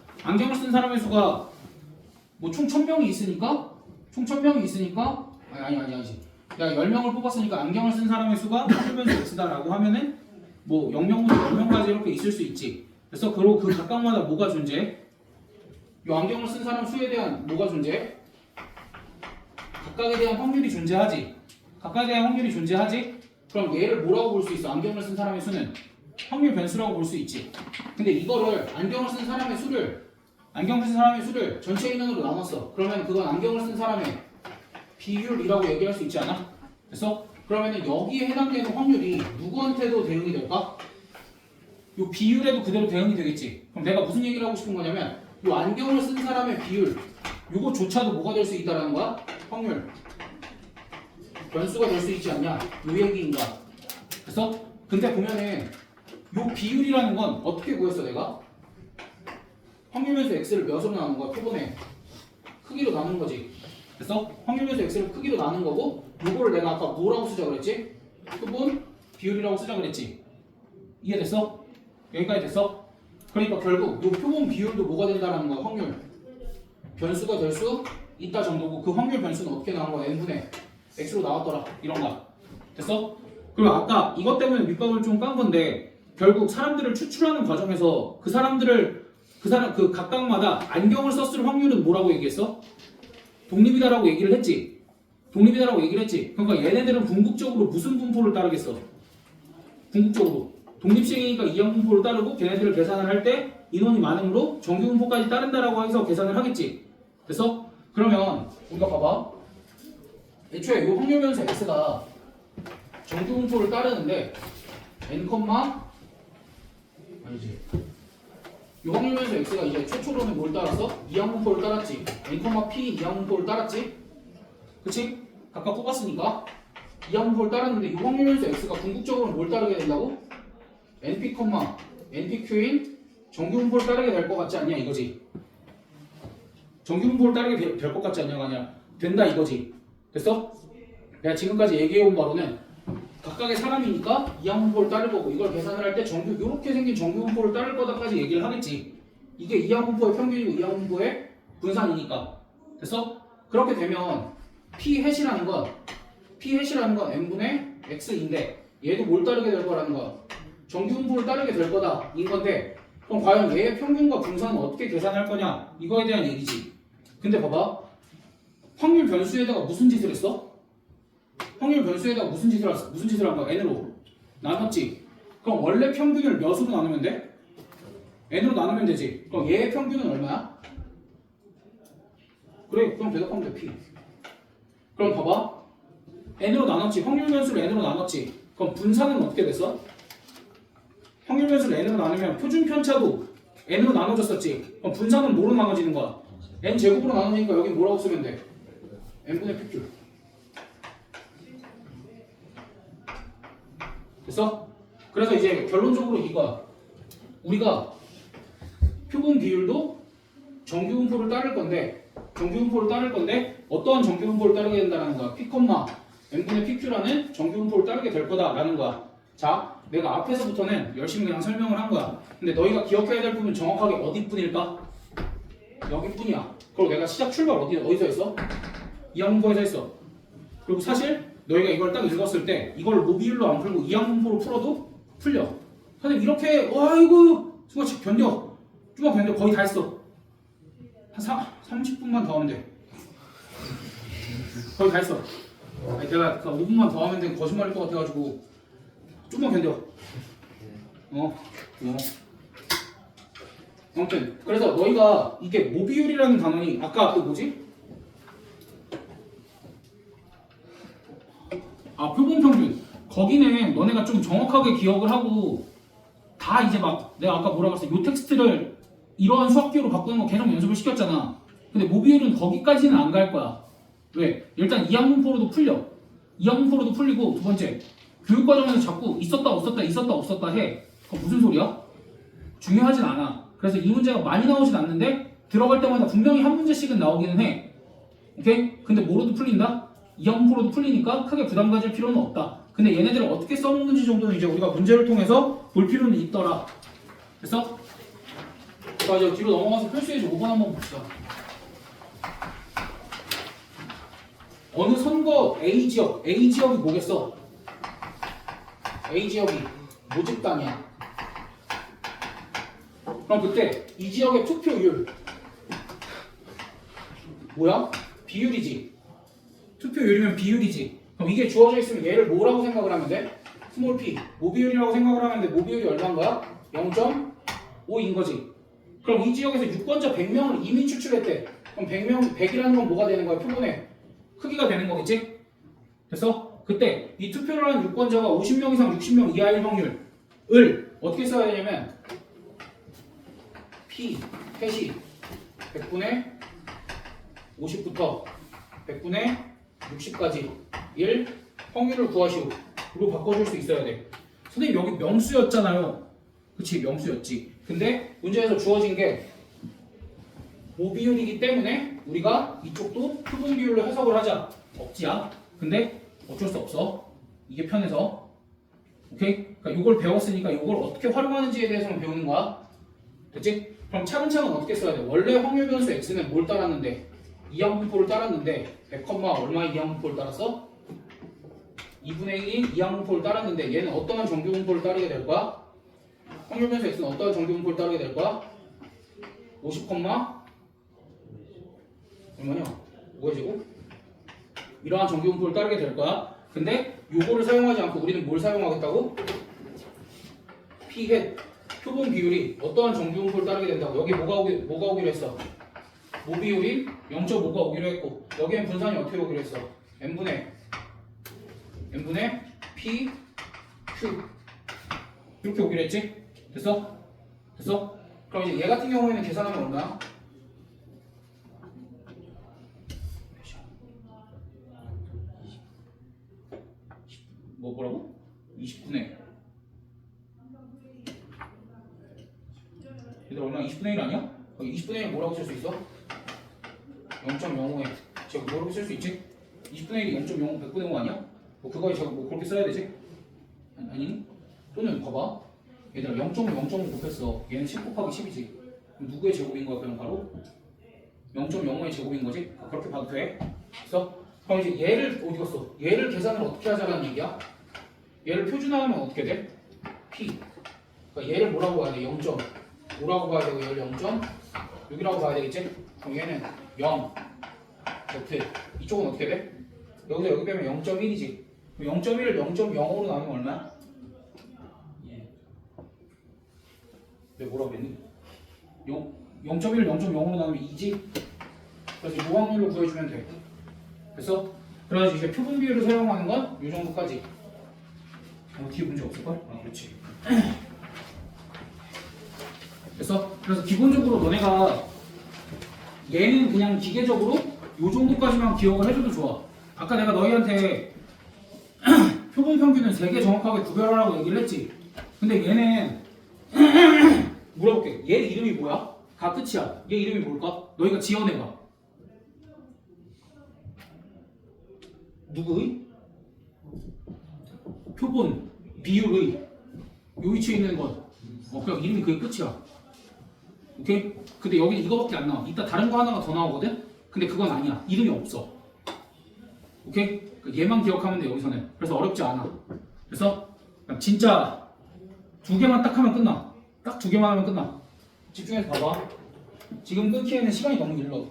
[SPEAKER 1] 뭐 총 1000명이 있으니까 아니. 내가 10명을 뽑았으니까 안경을 쓴 사람의 수가 확률 변수 x다라고 하면은 뭐 0명부터 10명까지 이렇게 있을 수 있지. 그래서 그리고 그 각각마다 뭐가 존재해? 이 안경을 쓴 사람 수에 대한 뭐가 존재해? 각각에 대한 확률이 존재하지. 그럼 얘를 뭐라고 볼 수 있어? 안경을 쓴 사람의 수는 확률 변수라고 볼 수 있지. 근데 이거를 안경을 쓴 사람의 수를 전체 인원으로 나눴어. 그러면 그건 안경을 쓴 사람의 비율이라고 얘기할 수 있지 않아? 됐어? 그러면은 여기에 해당되는 확률이 누구한테도 대응이 될까? 요 비율에도 그대로 대응이 되겠지. 그럼 내가 무슨 얘기를 하고 싶은 거냐면 요 안경을 쓴 사람의 비율 요거조차도 뭐가 될 수 있다라는 거야? 확률 변수가 될 수 있지 않냐? 요 얘기인가? 그래서 근데 보면은 요 비율이라는 건 어떻게 구했어 내가? 확률 변수 x를 몇으로 나눈 거야? 표본의 크기로 나눈 거지. 그래서 확률 변수 x를 크기로 나눈 거고 요거를 내가 아까 뭐라고 쓰자 그랬지? 표본 비율이라고 쓰자 그랬지. 이해됐어? 여기까지 됐어? 그러니까 결국 요 표본 비율도 뭐가 된다라는 거야? 확률 변수가 될 수 있다 정도고 그 확률 변수는 어떻게 나온 거야? n분의 x로 나왔더라. 이런 거. 됐어? 그리고 아까 이것 때문에 밑밥을 좀 깐 건데 결국 사람들을 추출하는 과정에서 그 각각마다 안경을 썼을 확률은 뭐라고 얘기했어? 독립이다라고 얘기를 했지. 그러니까 얘네들은 궁극적으로 무슨 분포를 따르겠어? 궁극적으로 독립식이니까 이항 분포를 따르고 걔네들을 계산을 할 때 인원이 많음으로 정규 분포까지 따른다라고 해서 계산을 하겠지. 됐어? 그러면 우리가 봐봐. 애초에 이 확률 변수 x가 정규 분포를 따르는데 아니지. 이 확률 변수 x가 이제 최초로는 뭘 따랐어? 이항 분포를 따랐지. p 이항 분포를 따랐지. 그치? 각각 뽑았으니까 이항 분포를 따랐는데 이 확률 변수 x가 궁극적으로 뭘 따르게 된다고? npq인 정규 분포를 따르게 될 것 같지 않냐 이거지. 정규 분포를 따르게 될 것 같지 않냐가 아니라 된다 이거지. 됐어? 내가 지금까지 얘기해온 바로는 각각의 사람이니까 이항 분포를 따를 거고 이걸 계산을 할 때 이렇게 생긴 정규 분포를 따를 거다까지 얘기를 하겠지. 이게 이항 분포의 평균이고 이항 분포의 분산이니까. 됐어? 그렇게 되면 p 햇이라는 건 n분의 x인데 얘도 뭘 따르게 될 거라는 거야? 정규 분포를 따르게 될 거다 인 건데 그럼 과연 얘의 평균과 분산은 어떻게 계산할 거냐 이거에 대한 얘기지. 근데 봐봐. 확률 변수에다가 무슨 짓을 했어? 무슨 짓을 한 거야? n으로 나눴지. 그럼 원래 평균을 몇으로 나누면 돼? n으로 나누면 되지. 그럼 얘의 평균은 얼마야? 그래, 그럼 대답하면 돼, P. 그럼 봐봐. n으로 나눴지. 확률 변수를 n으로 나눴지. 그럼 분산은 어떻게 됐어? 확률 변수를 n으로 나누면 표준 편차도 n으로 나눠졌었지. 그럼 분산은 뭐로 나눠지는 거야? n 제곱으로 나눠지니까 여기 뭐라고 쓰면 돼? n분의 pq. 됐어? 그래서 이제 결론적으로 이거야. 우리가 표본 비율도 정규분포를 따를 건데 어떠한 정규분포를 따르게 된다는 거야. p, n분의 pq라는 정규분포를 따르게 될 거다라는 거야. 자, 내가 앞에서부터는 열심히 그냥 설명을 한 거야. 근데 너희가 기억해야 될 부분 정확하게 어디뿐일까? 여기뿐이야. 그리고 내가 시작 출발 어디서 했어? 이항분포에서 했어. 그리고 사실 너희가 이걸 딱 읽었을 때 이걸 모비율로 안 풀고 이항분포로 풀어도 풀려. 선생님 이렇게 아이고 수고치 견뎌. 좀만 견뎌. 거의 다 했어. 한 30분만 더 하면 돼. 거의 다 했어. 아니, 내가 5분만 더 하면 돼. 거짓말일 것 같아가지고 좀만 견뎌. 아무튼 그래서 너희가 이게 모비율이라는 단원이 아까 그 뭐지? 표본평균. 거기는 너네가 좀 정확하게 기억을 하고 다 이제 막 내가 아까 뭐라고 했어? 요 텍스트를 이러한 수학 기호로 바꾸는 거 계속 연습을 시켰잖아. 근데 모비율은 거기까지는 안 갈 거야. 왜? 일단 이항분포로도 풀려. 이항분포로도 풀리고 두 번째 교육과정에서 자꾸 있었다 없었다 해. 그거 무슨 소리야? 중요하진 않아. 그래서 이 문제가 많이 나오진 않는데 들어갈 때마다 분명히 한 문제씩은 나오기는 해. 오케이? 근데 뭐로도 풀린다? 이항분포로도 풀리니까 크게 부담 가질 필요는 없다. 근데 얘네들을 어떻게 써먹는지 정도는 이제 우리가 문제를 통해서 볼 필요는 있더라. 됐어? 자, 이제 뒤로 넘어가서 필수예제 5번 한번 봅시다. 어느 선거 A지역이 뭐겠어? A지역이 모집단이야. 그럼 그때 이 지역의 투표율 뭐야? 비율이지. 투표율이면 비율이지. 그럼 이게 주어져 있으면 얘를 뭐라고 생각을 하면 돼? 스몰 p 모비율이라고 생각을 하면 돼. 모비율이 얼마인 거야? 0.5인 거지. 그럼 이 지역에서 유권자 100명을 이미 추출했대. 그럼 100이라는 건 뭐가 되는 거야? 표본의 크기가 되는 거겠지? 됐어? 그때 이 투표를 하는 유권자가 50명 이상 60명 이하일 확률을 어떻게 써야 되냐면 P, 펫이 100분의 50부터 100분의 60까지 1 확률을 구하시오. 로 바꿔줄 수 있어야 돼. 선생님 여기 명수였잖아요. 그치, 명수였지. 근데 문제에서 주어진 게 모비율이기 때문에 우리가 이쪽도 표본 비율로 해석을 하자. 억지야. 근데 어쩔 수 없어. 이게 편해서. 오케이? 그러니까 이걸 배웠으니까 이걸 어떻게 활용하는지에 대해서만 배우는 거야. 됐지? 그럼 차근차근 어떻게 써야 돼? 원래 확률 변수 x는 뭘 따랐는데? 이항분포를 따랐는데 100, 얼마의 이항분포를 따랐어? 2분의 1이 이항분포를 따랐는데 얘는 어떠한 정규분포를 따르게 될 거야? 확률 변수 x는 어떠한 정규분포를 따르게 될 거야? 50, 얼마냐? 5의 제곱? 이러한 정규분포를 따르게 될 거야. 근데 요거를 사용하지 않고 우리는 뭘 사용하겠다고? P 표본 비율이 어떠한 정규분포를 따르게 된다고. 여기 뭐가 오기로 했어? 모비율이 0.5가 오기로 했고 여기엔 분산이 어떻게 오기로 했어? n분의 p, q 이렇게 오기로 했지? 됐어? 그럼 이제 얘 같은 경우에는 계산하면 얼마야? 뭐라고? 20분의 얘들 얼마야? 20분의 1 아니야? 20분의 1 뭐라고 쓸 수 있어? 0.05에 제가 뭐라고 쓸 수 있지? 20분의 1이 0.05 100분의 5 아니야? 뭐 그거에 제가 뭐 그렇게 써야 되지? 아니? 또는 봐봐 얘들아 0.5 곱했어. 얘는 10 곱하기 10이지. 그럼 누구의 제곱인 거야? 그럼 바로 0.05의 제곱인 거지? 그렇게 봐도 돼? 그래서 그럼 이제 얘를 어디 갔어? 얘를 계산을 어떻게 하자는 얘기야? 얘를 표준화하면 어떻게 돼? P. 그러니까 얘를 뭐라고 봐야 돼? 0.5라고 봐야 되고 얘를 0.6이라고 봐야 되겠지? 그럼 얘는 0, Z. 이쪽은 어떻게 돼? 여기서 여기 빼면 0.1이지. 0.1을 0.05로 나누면 얼마야? 내가 뭐라고 그랬니? 0.1을 0.05로 나누면 2지? 그래서 요 확률로 구해주면 돼. 그래서 그래서 이제 표본 비율을 사용하는 건 이 정도까지. 뒤에 문제 없을걸? 그렇지. 그래서 기본적으로 너네가 얘는 그냥 기계적으로 요 정도까지만 기억을 해줘도 좋아. 아까 내가 너희한테 표본 평균은 3개 정확하게 구별하라고 얘기를 했지. 근데 얘는 물어볼게. 얘 이름이 뭐야? 가 끝이야. 얘 이름이 뭘까? 너희가 지어내봐. 누구의? 표본 비율의 요 위치에 있는 건 그냥 이름이 그게 끝이야. 오케이? 근데 여기는 이거밖에 안 나와. 이따 다른 거 하나가 더 나오거든? 근데 그건 아니야. 이름이 없어. 오케이? 얘만 기억하면 돼 여기서는. 그래서 어렵지 않아. 그래서 진짜 2개만 딱 하면 끝나. 딱 2개만 하면 끝나. 집중해서 봐봐. 지금 끊기에는 시간이 너무 길러.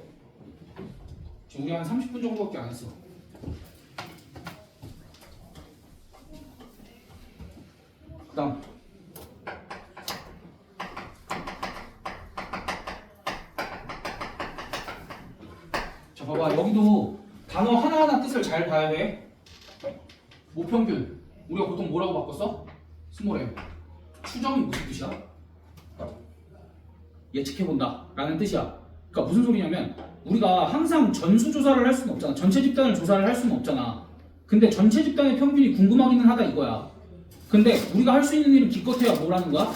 [SPEAKER 1] 지금 우리 한 30분 정도밖에 안 했어. 그 다음 자 봐봐. 여기도 단어 하나하나 뜻을 잘 봐야 돼. 모평균 우리가 보통 뭐라고 바꿨어? 스몰 m. 추정이 무슨 뜻이야? 예측해본다 라는 뜻이야. 그러니까 무슨 소리냐면 우리가 항상 전수조사를 할 수는 없잖아. 전체 집단을 조사를 할 수는 없잖아. 근데 전체 집단의 평균이 궁금하기는 하다 이거야. 근데 우리가 할 수 있는 일은 기껏해야 뭐라는 거야?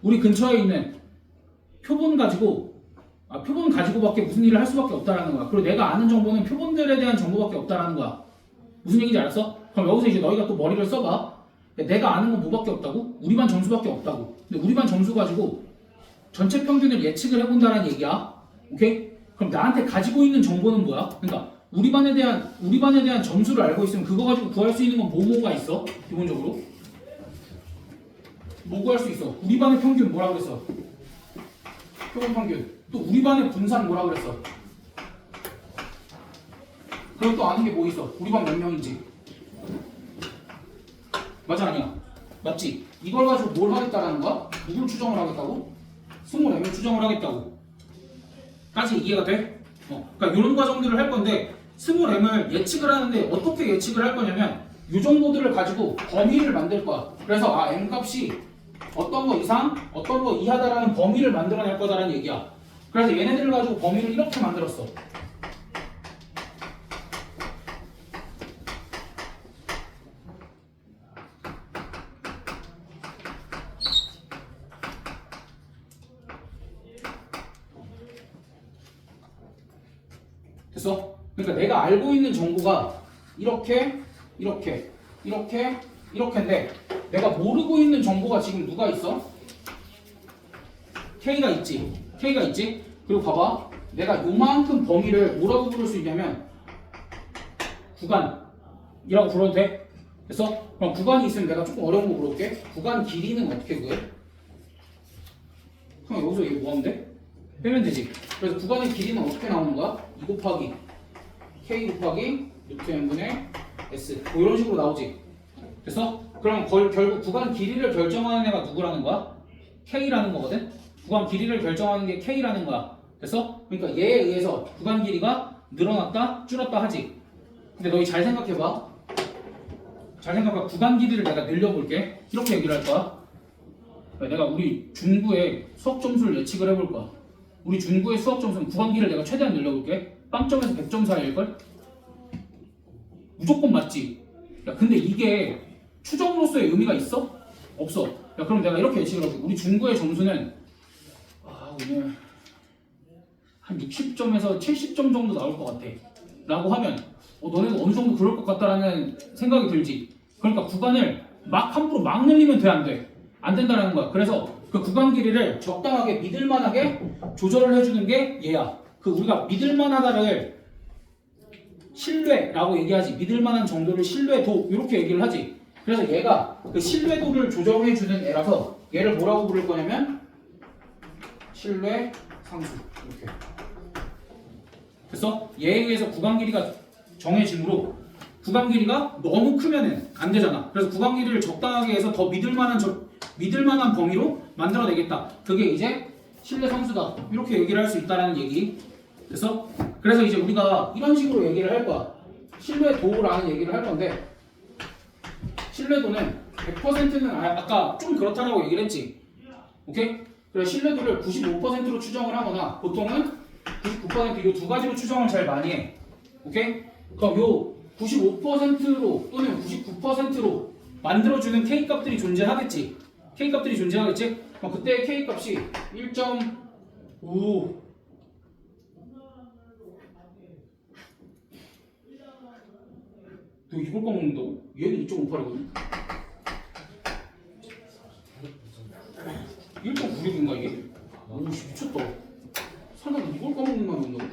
[SPEAKER 1] 우리 근처에 있는 표본 가지고밖에 무슨 일을 할 수밖에 없다라는 거야. 그리고 내가 아는 정보는 표본들에 대한 정보밖에 없다라는 거야. 무슨 얘기인지 알았어? 그럼 여기서 이제 너희가 또 머리를 써봐. 내가 아는 건 뭐밖에 없다고? 우리 반 점수밖에 없다고. 근데 우리 반 점수 가지고 전체 평균을 예측을 해본다는 얘기야. 오케이? 그럼 나한테 가지고 있는 정보는 뭐야? 그러니까 우리 반에 대한 점수를 알고 있으면 그거 가지고 구할 수 있는 건 뭐가 있어? 기본적으로 뭐 구할 수 있어? 우리 반의 평균 뭐라 그랬어? 표본 평균. 또 우리 반의 분산 뭐라 그랬어? 그럼 또 아는 게 뭐 있어? 우리 반 몇 명인지. 맞아 아니야? 맞지? 이걸 가지고 뭘 하겠다라는 거야? 누굴 추정을 하겠다고? 스몰 m을 추정을 하겠다고. 까지 이해가 돼? 그러니까 이런 과정들을 할 건데 스몰 m을 예측을 하는데 어떻게 예측을 할 거냐면 이 정보들을 가지고 범위를 만들 거야. 그래서 m 값이 어떤 거 이상, 어떤 거 이하다라는 범위를 만들어낼 거다라는 얘기야. 그래서 얘네들을 가지고 범위를 이렇게 만들었어. 됐어? 그러니까 내가 알고 있는 정보가 이렇게인데 내가 모르고 있는 정보가 지금 누가 있어? K가 있지. 그리고 봐봐. 내가 요만큼 범위를 뭐라고 부를 수 있냐면 구간이라고 불러도 돼? 됐어? 그럼 구간이 있으면 내가 조금 어려운 거 물어볼게. 구간 길이는 어떻게 구해? 그럼 여기서 이게 뭐 하면 돼? 빼면 되지. 그래서 구간의 길이는 어떻게 나오는 거야? 2 곱하기 K 곱하기 루트 n분의 S 뭐 이런 식으로 나오지. 됐어? 그럼 결국 구간 길이를 결정하는 애가 누구라는 거야? K라는 거거든? 구간 길이를 결정하는 게 K라는 거야. 됐어? 그러니까 얘에 의해서 구간 길이가 늘어났다 줄었다 하지. 근데 너희 잘 생각해봐. 구간 길이를 내가 늘려볼게. 이렇게 얘기를 할 거야. 내가 우리 중구의 수학 점수를 예측을 해볼 거야. 우리 중구의 수학 점수는 구간 길이를 내가 최대한 늘려볼게. 빵점에서 100점 사이일걸? 무조건 맞지? 야, 근데 이게 추정으로서의 의미가 있어? 없어. 야, 그럼 내가 이렇게 예측을 할게. 우리 중구의 점수는 오늘 한 60점에서 70점 정도 나올 것 같아. 라고 하면 너네도 어느 정도 그럴 것 같다라는 생각이 들지. 그러니까 구간을 막 함부로 막 늘리면 돼, 안 돼? 안 된다라는 거야. 그래서 그 구간 길이를 적당하게 믿을만하게 조절을 해주는 게 얘야. 그 우리가 믿을만하다를 신뢰라고 얘기하지. 믿을만한 정도를 신뢰도 이렇게 얘기를 하지. 그래서 얘가 그 신뢰도를 조정해주는 애라서 얘를 뭐라고 부를 거냐면 신뢰 상수. 이렇게. 그래서 얘에 의해서 구간 길이가 정해지므로 구간 길이가 너무 크면은 안 되잖아. 그래서 구간 길이를 적당하게 해서 더 믿을만한 범위로 만들어내겠다. 그게 이제 신뢰 상수다. 이렇게 얘기를 할 수 있다라는 얘기. 됐어? 그래서 이제 우리가 이런 식으로 얘기를 할 거야. 신뢰도라는 얘기를 할 건데 신뢰도는 100%는 아까 좀 그렇다라고 얘기를 했지. 오케이? 그래서 신뢰도를 95%로 추정을 하거나 보통은 99% 이 두 가지로 추정을 제일 많이 해. 오케이? 그럼 요 95%로 또는 99%로 만들어주는 K 값들이 존재하겠지. K 값들이 존재하겠지? 그럼 그때 K 값이 1.5 너 이걸 까먹는다고? 얘는 2.58이거든? 1.96인가 이게? 오씨 미쳤다. 설마 이걸 까먹는 말이 온다고?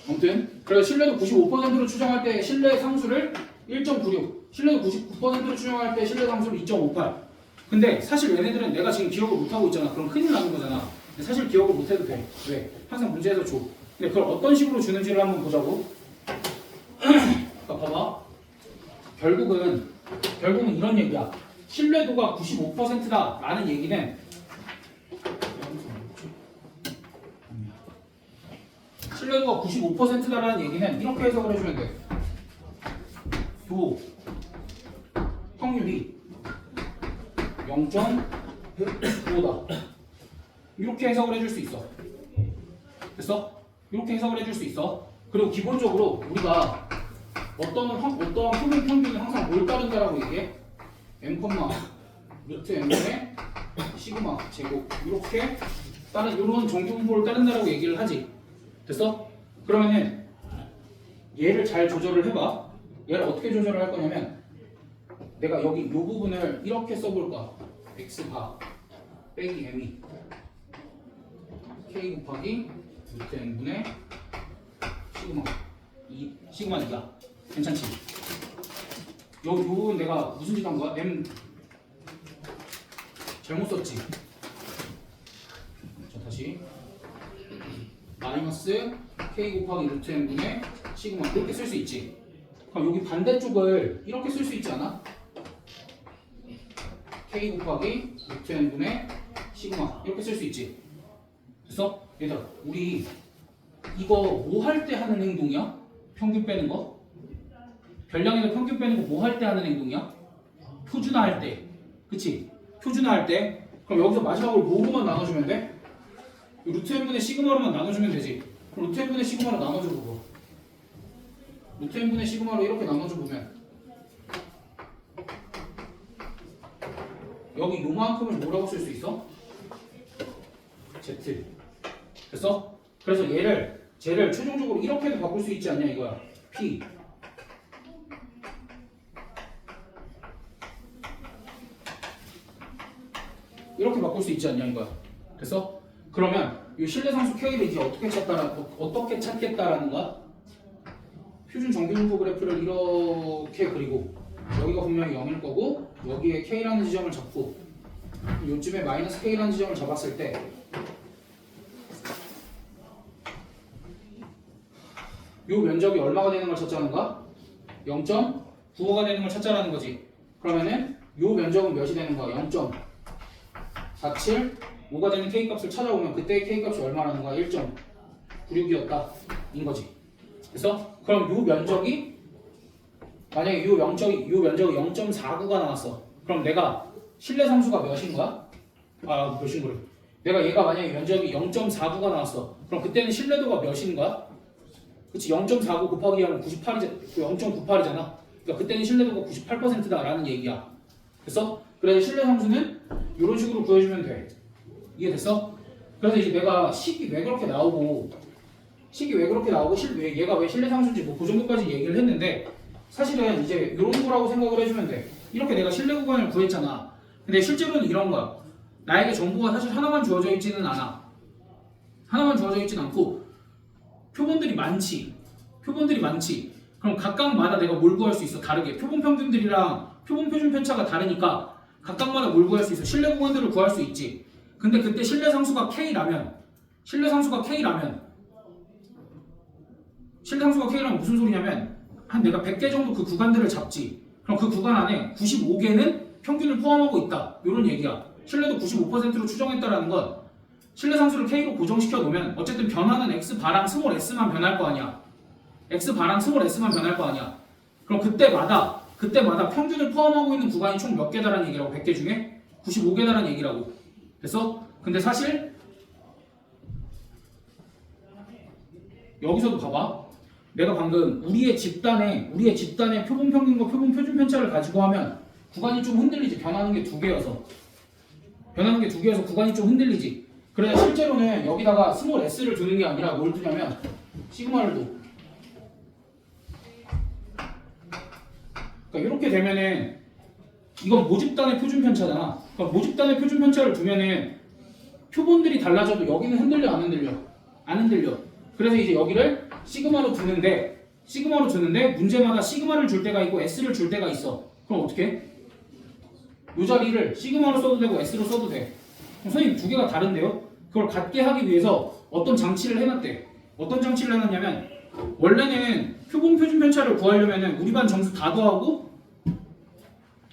[SPEAKER 1] 아무튼 그래서 신뢰도 95%로 추정할 때 신뢰 상수를 1.96, 신뢰도 99%로 추정할 때 신뢰 상수를 2.58. 근데 사실 얘네들은 내가 지금 기억을 못하고 있잖아. 그럼 큰일 나는 거잖아. 근데 사실 기억을 못해도 돼. 왜? 항상 문제에서 줘. 근데 그걸 어떤 식으로 주는지를 한번 보자고. 봐봐. 결국은 이런 얘기야. 신뢰도가 95%다 라는 얘기는 신뢰도가 95%다라는 얘기는 이렇게 해석을 해주면 돼. 도 확률이 0.5다. 이렇게 해석을 해줄 수 있어. 됐어? 이렇게 해석을 해줄 수 있어. 그리고 기본적으로 우리가 어떠한 표본 평균은 항상 뭘 따른다라고 얘기해? m, 루트 m분의 시그마 제곱 이렇게 다른 이런 정규분포를 따른다라고 얘기를 하지. 됐어? 그러면은 얘를 잘 조절을 해봐. 얘를 어떻게 조절을 할 거냐면 내가 여기 이 부분을 이렇게 써볼 거야. x바 빼기 m이 k 곱하기 루트 m분의 시그마 시그마 2야. 괜찮지? 여기 이 부분 내가 무슨 짓 한 거야? m 잘못 썼지? 자 다시 마이너스 k 곱하기 루트 m분의 시그마 이렇게 쓸 수 있지. 그럼 여기 반대쪽을 이렇게 쓸 수 있지 않아? k 곱하기 루트 m분의 시그마 이렇게 쓸 수 있지. 됐어? 얘들아 우리 이거 뭐 할 때 하는 행동이야? 평균 빼는 거? 별량에서 평균 빼는 거 뭐 할 때 하는 행동이야? 표준화할 때. 그치? 표준화할 때. 그럼 여기서 마지막으로 뭐로만 나눠주면 돼? 루트 n분의 시그마로만 나눠주면 되지. 그럼 루트 n분의 시그마로 나눠줘 보고. 루트 n분의 시그마로 이렇게 나눠줘 보면 여기 요만큼을 뭐라고 쓸 수 있어? Z. 됐어? 그래서 쟤를 최종적으로 이렇게도 바꿀 수 있지 않냐 이거야. P. 이렇게 바꿀 수 있지 않냐 이거야. 됐어? 그러면 이 신뢰상수 K를 이제 어떻게 찾겠다라는 거야? 표준 정규분포 그래프를 이렇게 그리고 여기가 분명히 0일 거고 여기에 K라는 지점을 잡고 요쯤에 마이너스 K라는 지점을 잡았을 때 요 면적이 얼마가 되는 걸 찾자는 거야? 0.95가 되는 걸 찾자라는 거지. 그러면은 요 면적은 몇이 되는 거야? 0.475가 되는 K값을 찾아오면 그때의 K값이 얼마라는 거야? 1.96이었다 인 거지. 그래서 그럼 요 면적이 만약에 요 면적이 0.49가 나왔어. 그럼 내가 신뢰 상수가 몇인 거야? 몇인 거래. 내가 얘가 만약에 면적이 0.49가 나왔어. 그럼 그때는 신뢰도가 몇인 거야? 그치 0.49 곱하기 하면 0.98이잖아. 그러니까 그때는 신뢰도가 98%다라는 얘기야. 됐어? 그래서 신뢰 상수는 이런 식으로 구해주면 돼. 이해됐어? 그래서 이제 내가 식이 왜 그렇게 나오고 얘가 왜 신뢰 상수인지 뭐 그 정도까지 얘기를 했는데 사실은 이제 이런 거라고 생각을 해주면 돼. 이렇게 내가 신뢰 구간을 구했잖아. 근데 실제로는 이런 거야. 나에게 정보가 사실 하나만 주어져 있지는 않아. 하나만 주어져 있진 않고 표본들이 많지. 그럼 각각마다 내가 뭘 구할 수 있어? 다르게. 표본 평균들이랑 표본 표준 편차가 다르니까 각각마다 뭘 구할 수 있어? 신뢰 구간들을 구할 수 있지. 근데 그때 신뢰 상수가 K라면 무슨 소리냐면 한 내가 100개 정도 그 구간들을 잡지. 그럼 그 구간 안에 95개는 평균을 포함하고 있다. 이런 얘기야. 신뢰도 95%로 추정했다라는 건 신뢰상수를 K로 고정시켜 놓으면 어쨌든 변화는 X바랑 스몰 s만 변할 거 아니야. X바랑 스몰 s만 변할 거 아니야. 그럼 그때마다 평균을 포함하고 있는 구간이 총 몇 개다라는 얘기라고? 100개 중에 95개다라는 얘기라고. 됐어? 근데 사실 여기서도 봐봐. 내가 방금 우리의 집단의 표본 평균과 표본 표준 편차를 가지고 하면 구간이 좀 흔들리지. 변하는 게 두 개여서 구간이 좀 흔들리지. 그래서 실제로는 여기다가 스몰 s를 두는 게 아니라 뭘 두냐면 시그마를 둬. 그러니까 이렇게 되면은 이건 모집단의 표준 편차잖아. 그러니까 모집단의 표준 편차를 두면은 표본들이 달라져도 여기는 흔들려 안 흔들려? 안 흔들려. 그래서 이제 여기를 시그마로 두는데 문제마다 시그마를 줄 때가 있고 s를 줄 때가 있어. 그럼 어떻게 해? 이 자리를 시그마로 써도 되고 s로 써도 돼. 그럼 선생님 두 개가 다른데요? 그걸 같게 하기 위해서 어떤 장치를 해놨대. 어떤 장치를 해놨냐면 원래는 표본 표준 편차를 구하려면은 우리 반 점수 다 더하고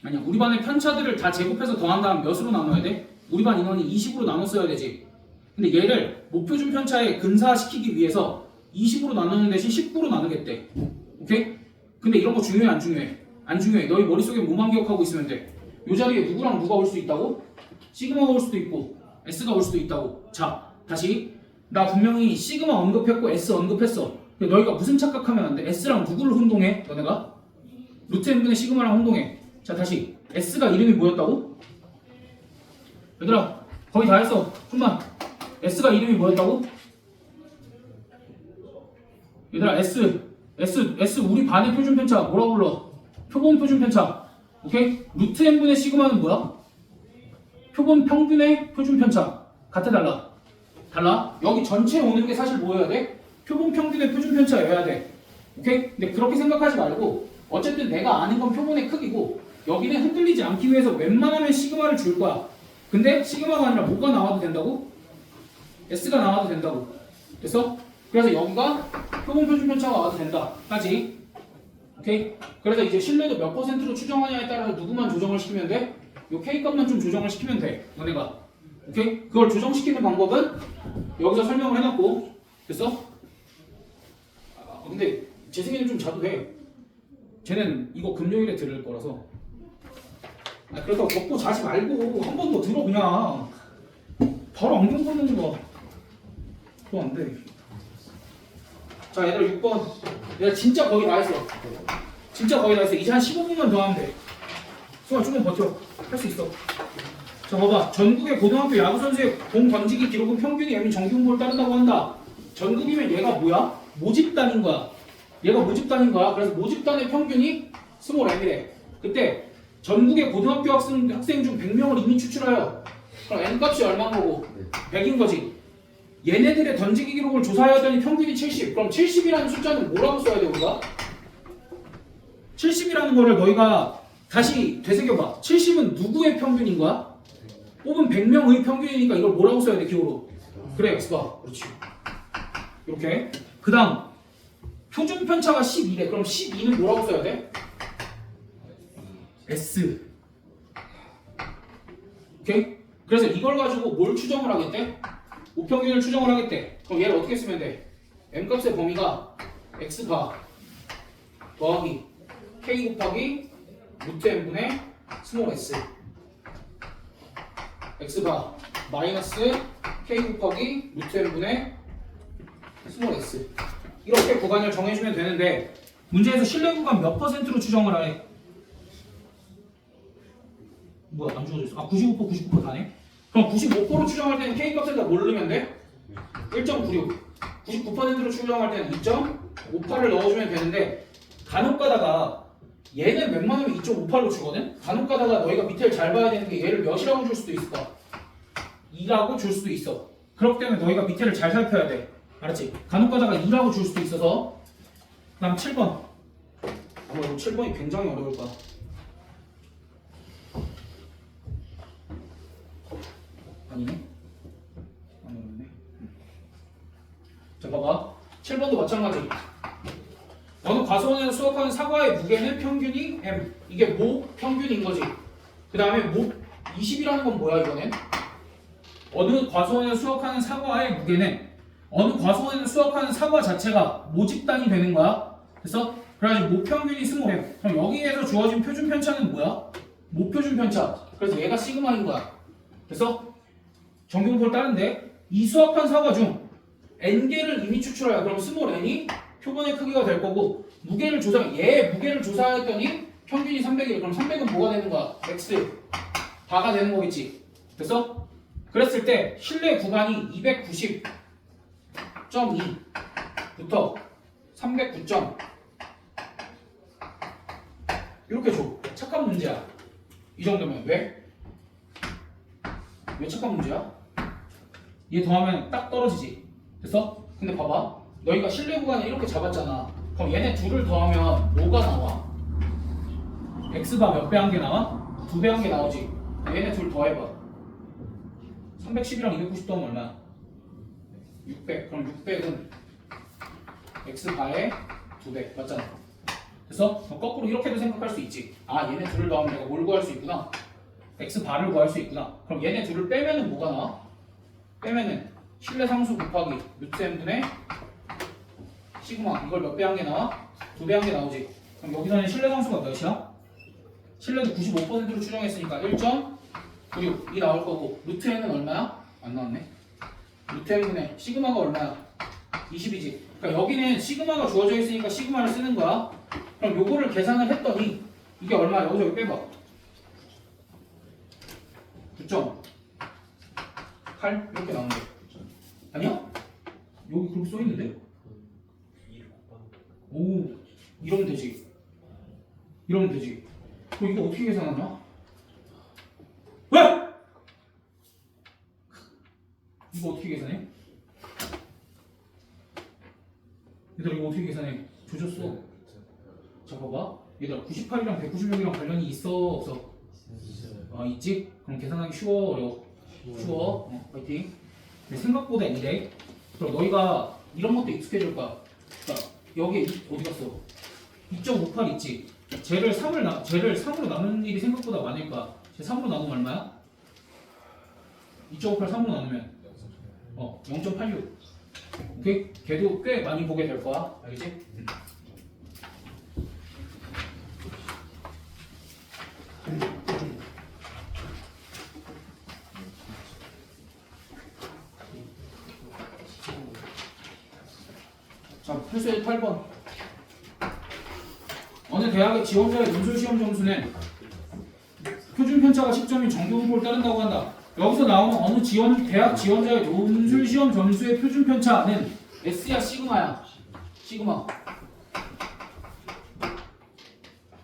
[SPEAKER 1] 아니야 우리 반의 편차들을 다 제곱해서 더한 다음 몇으로 나눠야 돼? 우리 반 인원이 20으로 나눴어야 되지. 근데 얘를 목표준 편차에 근사시키기 위해서 20으로 나누는 대신 19로 나누겠대. 오케이? 근데 이런 거 중요해 안 중요해? 안 중요해. 너희 머릿속에 뭐만 기억하고 있으면 돼. 이 자리에 누구랑 누가 올 수 있다고? 시그마가 올 수도 있고 s가 올 수도 있다고. 자 다시 나 분명히 시그마 언급했고 s 언급했어. 근데 너희가 무슨 착각하면 안 돼? s랑 누구를 혼동해? 너네가? 루트 n분의 시그마랑 혼동해. 자 다시 s가 이름이 뭐였다고? 얘들아 거의 다 했어. 좀만. s가 이름이 뭐였다고? 얘들아 S 우리 반의 표준 편차 뭐라고 불러? 표본 표준 편차. 오케이? 루트 n분의 시그마는 뭐야? 표본 평균의 표준 편차. 같아 달라? 달라? 여기 전체 오는 게 사실 뭐여야 돼? 표본 평균의 표준 편차여야 돼. 오케이? 근데 그렇게 생각하지 말고 어쨌든 내가 아는 건 표본의 크기고 여기는 흔들리지 않기 위해서 웬만하면 시그마를 줄 거야. 근데 시그마가 아니라 뭐가 나와도 된다고? S가 나와도 된다고. 됐어? 그래서 여기가 표본 표준 편차가 와도 된다. 까지. 오케이? 그래서 이제 신뢰도 몇 %로 추정하냐에 따라서 누구만 조정을 시키면 돼? 요 K 값만 좀 조정을 시키면 돼. 너네가. 오케이? 그걸 조정시키는 방법은 여기서 설명을 해놨고. 됐어? 근데 재승이는 좀 자도 돼. 쟤는 이거 금요일에 들을 거라서. 그래서 먹고 자지 말고 한 번 더 들어 그냥. 바로 안경 벗는 거. 그거 안 돼. 자 얘들아 6번. 내가 진짜 거의 다 했어. 진짜 거의 다 했어. 이제 한 15분만 더 하면 돼. 수아 조금 버텨. 할 수 있어. 자 봐봐. 전국의 고등학교 야구선수의 공 던지기 기록은 평균이 M인 정규공보를 따른다고 한다. 전국이면 얘가 뭐야? 모집단인 거야. 얘가 모집단인 거야. 그래서 모집단의 평균이 스몰 M이래. 그때 전국의 고등학교 학생 중 100명을 이미 추출하여 그럼 N 값이 얼마인 거고? 100인 거지. 얘네들의 던지기 기록을 조사해야 하더니 평균이 70. 그럼 70이라는 숫자는 뭐라고 써야 돼 우리가? 70이라는 거를 너희가 다시 되새겨봐. 70은 누구의 평균인 거야? 뽑은 100명의 평균이니까 이걸 뭐라고 써야 돼 기호로? 그래 X바. 그렇지. 이렇게. 그 다음 표준 편차가 12래. 그럼 12는 뭐라고 써야 돼? S. 오케이? 그래서 이걸 가지고 뭘 추정을 하겠대? 우평균을 추정을 하겠대. 그럼 얘를 어떻게 쓰면 돼? M값의 범위가 X바 더하기 K 곱하기 루트 N분의 스몰 S X바 마이너스 K 곱하기 루트 N분의 스몰 S 이렇게 구간을 정해주면 되는데 문제에서 신뢰 구간 몇 %로 추정을 해? 뭐야 안 주어져 있어. 99% 다네? 그럼 95%로 추정할 때는 K값에다 뭘 넣으면 돼? 1.96 99%로 추정할 때는 2.58을 넣어주면 되는데 간혹 가다가 얘는 웬만하면 2.58로 주거든? 간혹 가다가 너희가 밑에를 잘 봐야 되는 게 얘를 몇이라고 줄 수도 있을까? 2라고 줄 수도 있어. 그렇기 때문에 너희가 밑에를 잘 살펴야 돼. 알았지? 간혹 가다가 2라고 줄 수도 있어서 그 다음 7번 아마 이거 7번이 굉장히 어려울 거야. 아니네? 안 어렵네. 자 봐봐 7번도 마찬가지. 어느 과수원에서 수확하는 사과의 무게는 평균이 M. 이게 모 평균인 거지. 그 다음에 모 20이라는 건 뭐야 이거는? 어느 과수원에서 수확하는 사과의 무게는 어느 과수원에서 수확하는 사과 자체가 모집단이 되는 거야. 그래서 그래가지고 모평균이 스몰m. 그럼 여기에서 주어진 표준 편차는 뭐야? 모표준 편차. 그래서 얘가 시그마인 거야. 그래서 정규분포를 따른데 이 수확한 사과 중 n개를 이미 추출해야 그럼 스몰 n이 표본의 크기가 될 거고 무게를 얘 무게를 조사했더니 평균이 300이래. 그럼 300은 뭐가 되는 거야? x 다가 되는 거겠지. 그래서 그랬을 때 실내 구간이 290.2부터 309점 이렇게 줘. 착한 문제야. 이 정도면 왜? 왜 착한 문제야? 얘 더하면 딱 떨어지지. 됐어? 근데 봐봐. 너희가 실내 구간을 이렇게 잡았잖아. 그럼 얘네 둘을 더하면 뭐가 나와? x가 몇 배 한 개 나와? 2배 한 개 나오지. 얘네 둘 더해봐. 310이랑 290 더하면 얼마야? 600. 그럼 600은 x바의 2배. 맞잖아. 그래서 거꾸로 이렇게도 생각할 수 있지. 아 얘네 둘을 더하면 내가 뭘 구할 수 있구나. x바를 구할 수 있구나. 그럼 얘네 둘을 빼면은 뭐가 나와? 빼면은 실내 상수 곱하기 루트 n분의 시그마. 이걸 몇 배 한 개 나와? 2배 한 개 나오지. 그럼 여기서는 실내 상수가 몇이야? 실내도 95%로 추정했으니까 1.96이 나올 거고 루트 n은 얼마야? 안 나왔네. 루트 n분의 시그마가 얼마야? 20이지. 그러니까 여기는 시그마가 주어져 있으니까 시그마를 쓰는 거야. 그럼 요거를 계산을 했더니 이게 얼마야? 여기서 여기 빼봐. 9.8 이렇게 나오는데 아니야? 여기 그렇게 써있는데? 오 이러면 되지. 이러면 되지. 그럼 이거 어떻게 계산하냐? 왜? 이거 어떻게 계산해? 얘들아 이거 어떻게 계산해? 조졌어. 자 봐봐. 얘들아 98이랑 196이랑 관련이 있어 없어? 아 있지? 그럼 계산하기 쉬워 어려워? 쉬워. 파이팅. 근데 생각보다 이래. 그럼 너희가 이런 것도 익숙해질 거야. 그러니까 여기에 어디 갔어? 2.58 있지? 쟤를 3으로 나누는 일이 생각보다 많을 거야. 쟤 3으로 나누면 얼마야? 2.58 3으로 나누면 0.86. 오케이? 걔도 꽤 많이 보게 될 거야. 알겠지? 자, 필수의 8번. 어느 대학의 지원자의 논술시험 점수는 표준 편차가 10점인 정규분포를 따른다고 한다. 여기서 나오는 어느 대학 지원자의 논술시험 점수의 표준 편차는 S야 시그마야. 시그마.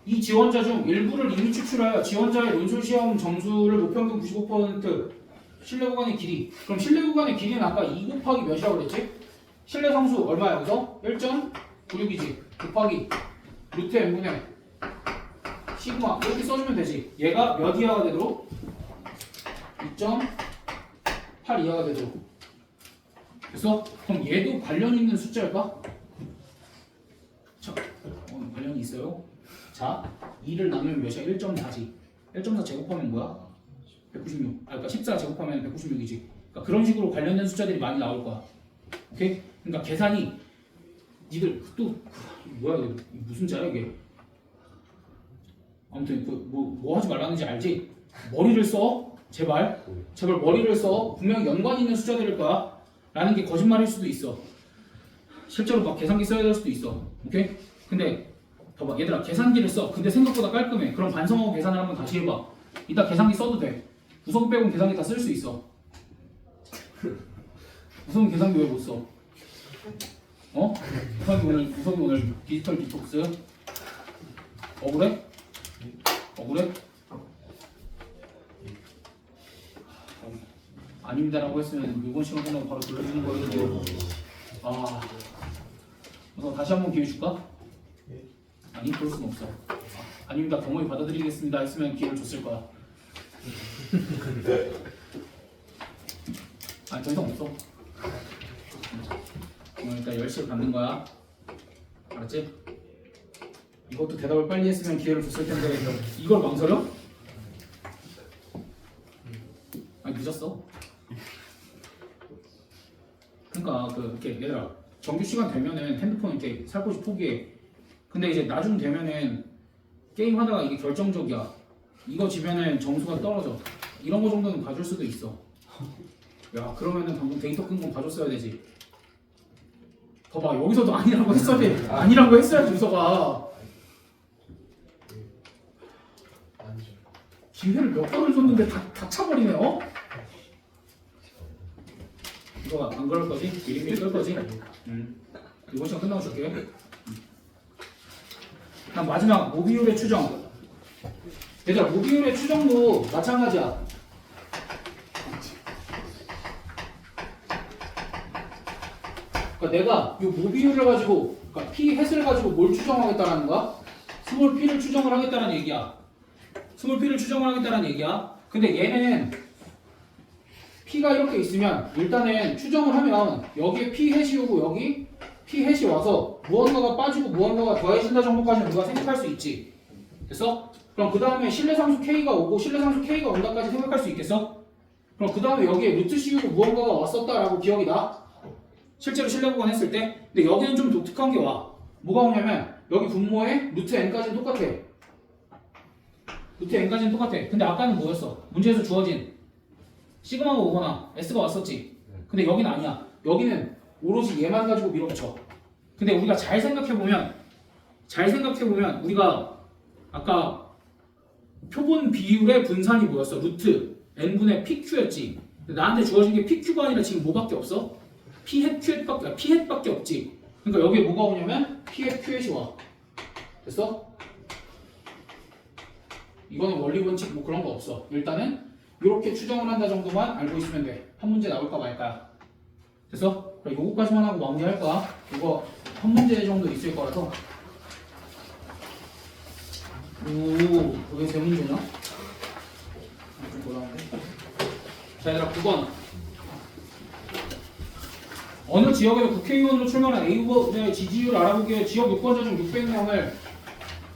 [SPEAKER 1] 이 지원자 중 일부를 이미 추출하여 지원자의 논술시험 점수를 모평균 95% 실내 구간의 길이. 그럼 실내 구간의 길이는 아까 2 곱하기 몇이라고 그랬지? 실내 상수 얼마야 여기서? 1.96이지. 곱하기 루트 n분의 시그마 이렇게 써주면 되지. 얘가 몇 이하가 되도록? 2.8 이하가 되도록. 그래서 그럼 얘도 관련 있는 숫자일까? 자, 관련이 있어요. 자, 2를 나누면 몇이야? 1.4지. 1.4 제곱하면 뭐야? 196. 그러니까 14 제곱하면 196이지. 그러니까 그런 식으로 관련된 숫자들이 많이 나올 거야. 오케이? 그러니까 계산이 니들 또 뭐야 이게 무슨 자야 이게? 아무튼 뭐 하지 말라는지 알지? 머리를 써. 제발 머리를 써. 분명히 연관 있는 숫자들일 거야. 라는 게 거짓말일 수도 있어. 실제로 막 계산기 써야 될 수도 있어. 오케이? 근데 봐봐 얘들아 계산기를 써. 근데 생각보다 깔끔해. 그럼 반성하고 계산을 한번 다시 해봐. 이따 계산기 써도 돼. 구성 빼고 계산기 다 쓸 수 있어. 구성 계산기 왜 못 써? 구성이 오늘 디지털 디톡스? 억울해? 억울해? 아닙니다라고 했으면 이번 시간 끝나고 바로 돌려주는 거였는데 그래서 다시 한번 기회 줄까? 아니 그럴 순 없어. 아닙니다 경호에 받아들이겠습니다 했으면 기회를 줬을 거야. 아니 더 이상 없어. 일단 10시에 받는 거야. 알았지? 이것도 대답을 빨리 했으면 기회를 줬을 텐데 이걸 망설여? 아니 늦었어. 이제 얘들아 정규 시간 되면은 핸드폰 이렇게 살 곳이 포기해. 근데 이제 나중 되면은 게임 하다가 이게 결정적이야. 이거 지면은 점수가 떨어져. 이런 거 정도는 봐줄 수도 있어. 야 그러면은 방금 데이터 끈 건 봐줬어야 되지. 봐봐 여기서도 아니라고 했어야지. 아니라고 했어야지 주서가.
[SPEAKER 3] 아니죠.
[SPEAKER 1] 기회를 몇 번을 줬는데 다 차버리네. 어? 이거 안 그럴 거지? 미리미리 끌 거지? 이번 시간 끝나고 줄게. 그럼 마지막 모비율의 추정. 얘들아 모비율의 추정도 마찬가지야. 그러니까 내가 이 모비율을 가지고 그러니까 p 햇을 가지고 뭘 추정하겠다라는 거야? 스몰 p를 추정을 하겠다는 얘기야. 스몰 p를 추정을 하겠다는 얘기야. 근데 얘는 p가 이렇게 있으면 일단은 추정을 하면 여기에 p 햇이 오고 여기 p 햇이 와서 무언가가 빠지고 무언가가 더해진다 정도까지는 우리가 생각할 수 있지. 됐어? 그럼 그 다음에 신뢰상수 k가 오고 신뢰상수 k가 온다까지 생각할 수 있겠어? 그럼 그 다음에 여기에 루트 씌우고 무언가가 왔었다라고 기억이 나? 실제로 실내 구간 했을 때. 근데 여기는 좀 독특한 게 와. 뭐가 오냐면 여기 분모에 루트 n까지는 똑같아. 루트 n까지는 똑같아. 근데 아까는 뭐였어? 문제에서 주어진 시그마가 오거나 s가 왔었지. 근데 여기는 아니야. 여기는 오로지 얘만 가지고 밀어붙여. 근데 우리가 잘 생각해보면 우리가 아까 표본 비율의 분산이 뭐였어? 루트 n분의 pq였지. 근데 나한테 주어진 게 pq가 아니라 지금 뭐밖에 없어? p햇밖에 없지. 그러니까 여기에 뭐가 오냐면 p햇 q햇이 와. 됐어? 이거는 원리 원칙 뭐 그런 거 없어. 일단은 이렇게 추정을 한다 정도만 알고 있으면 돼. 한 문제 나올까 말까야. 됐어? 그럼 요거까지만 하고 마무리할 거야. 이거 한 문제 정도 있을 거라서. 오, 그게 세 문제냐? 좀 곤란한데. 자, 얘들아 9번. 어느 지역에서 국회의원으로 출마한 A 후보자의 지지율 알아보기 위해 지역 유권자 중 600명을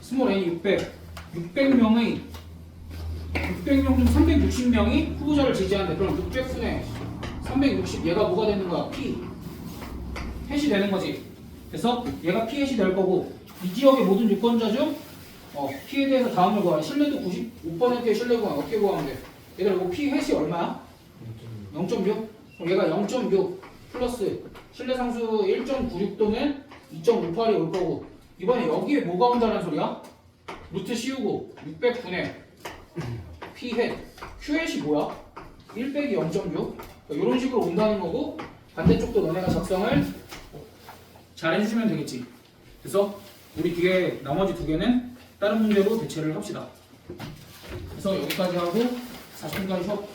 [SPEAKER 1] 스몰 n 600명의 600명 중 360명이 후보자를 지지한대. 그럼 600분의 360 얘가 뭐가 되는 거야? P 햇이 되는 거지. 그래서 얘가 P 햇이 될 거고 이 지역의 모든 유권자 중 P에 대해서 다음을 구하래. 신뢰도 95%의 신뢰 구하면 어떻게 구하면 돼? 얘들아 이거 P 햇이 얼마야? 0.6? 그럼 얘가 0.6 플러스 신뢰상수 1.96 또는 2.58이 올 거고 이번에 여기에 뭐가 온다는 소리야? 루트 씌우고 600분의 P 햇 Q 햇이 뭐야? 1 빼기 0.6 이런 식으로 온다는 거고 반대쪽도 너네가 작성을 잘 해주시면 되겠지. 그래서 우리 뒤에 나머지 두 개는 다른 문제로 대체를 합시다. 그래서 여기까지 하고 40분까지 수업.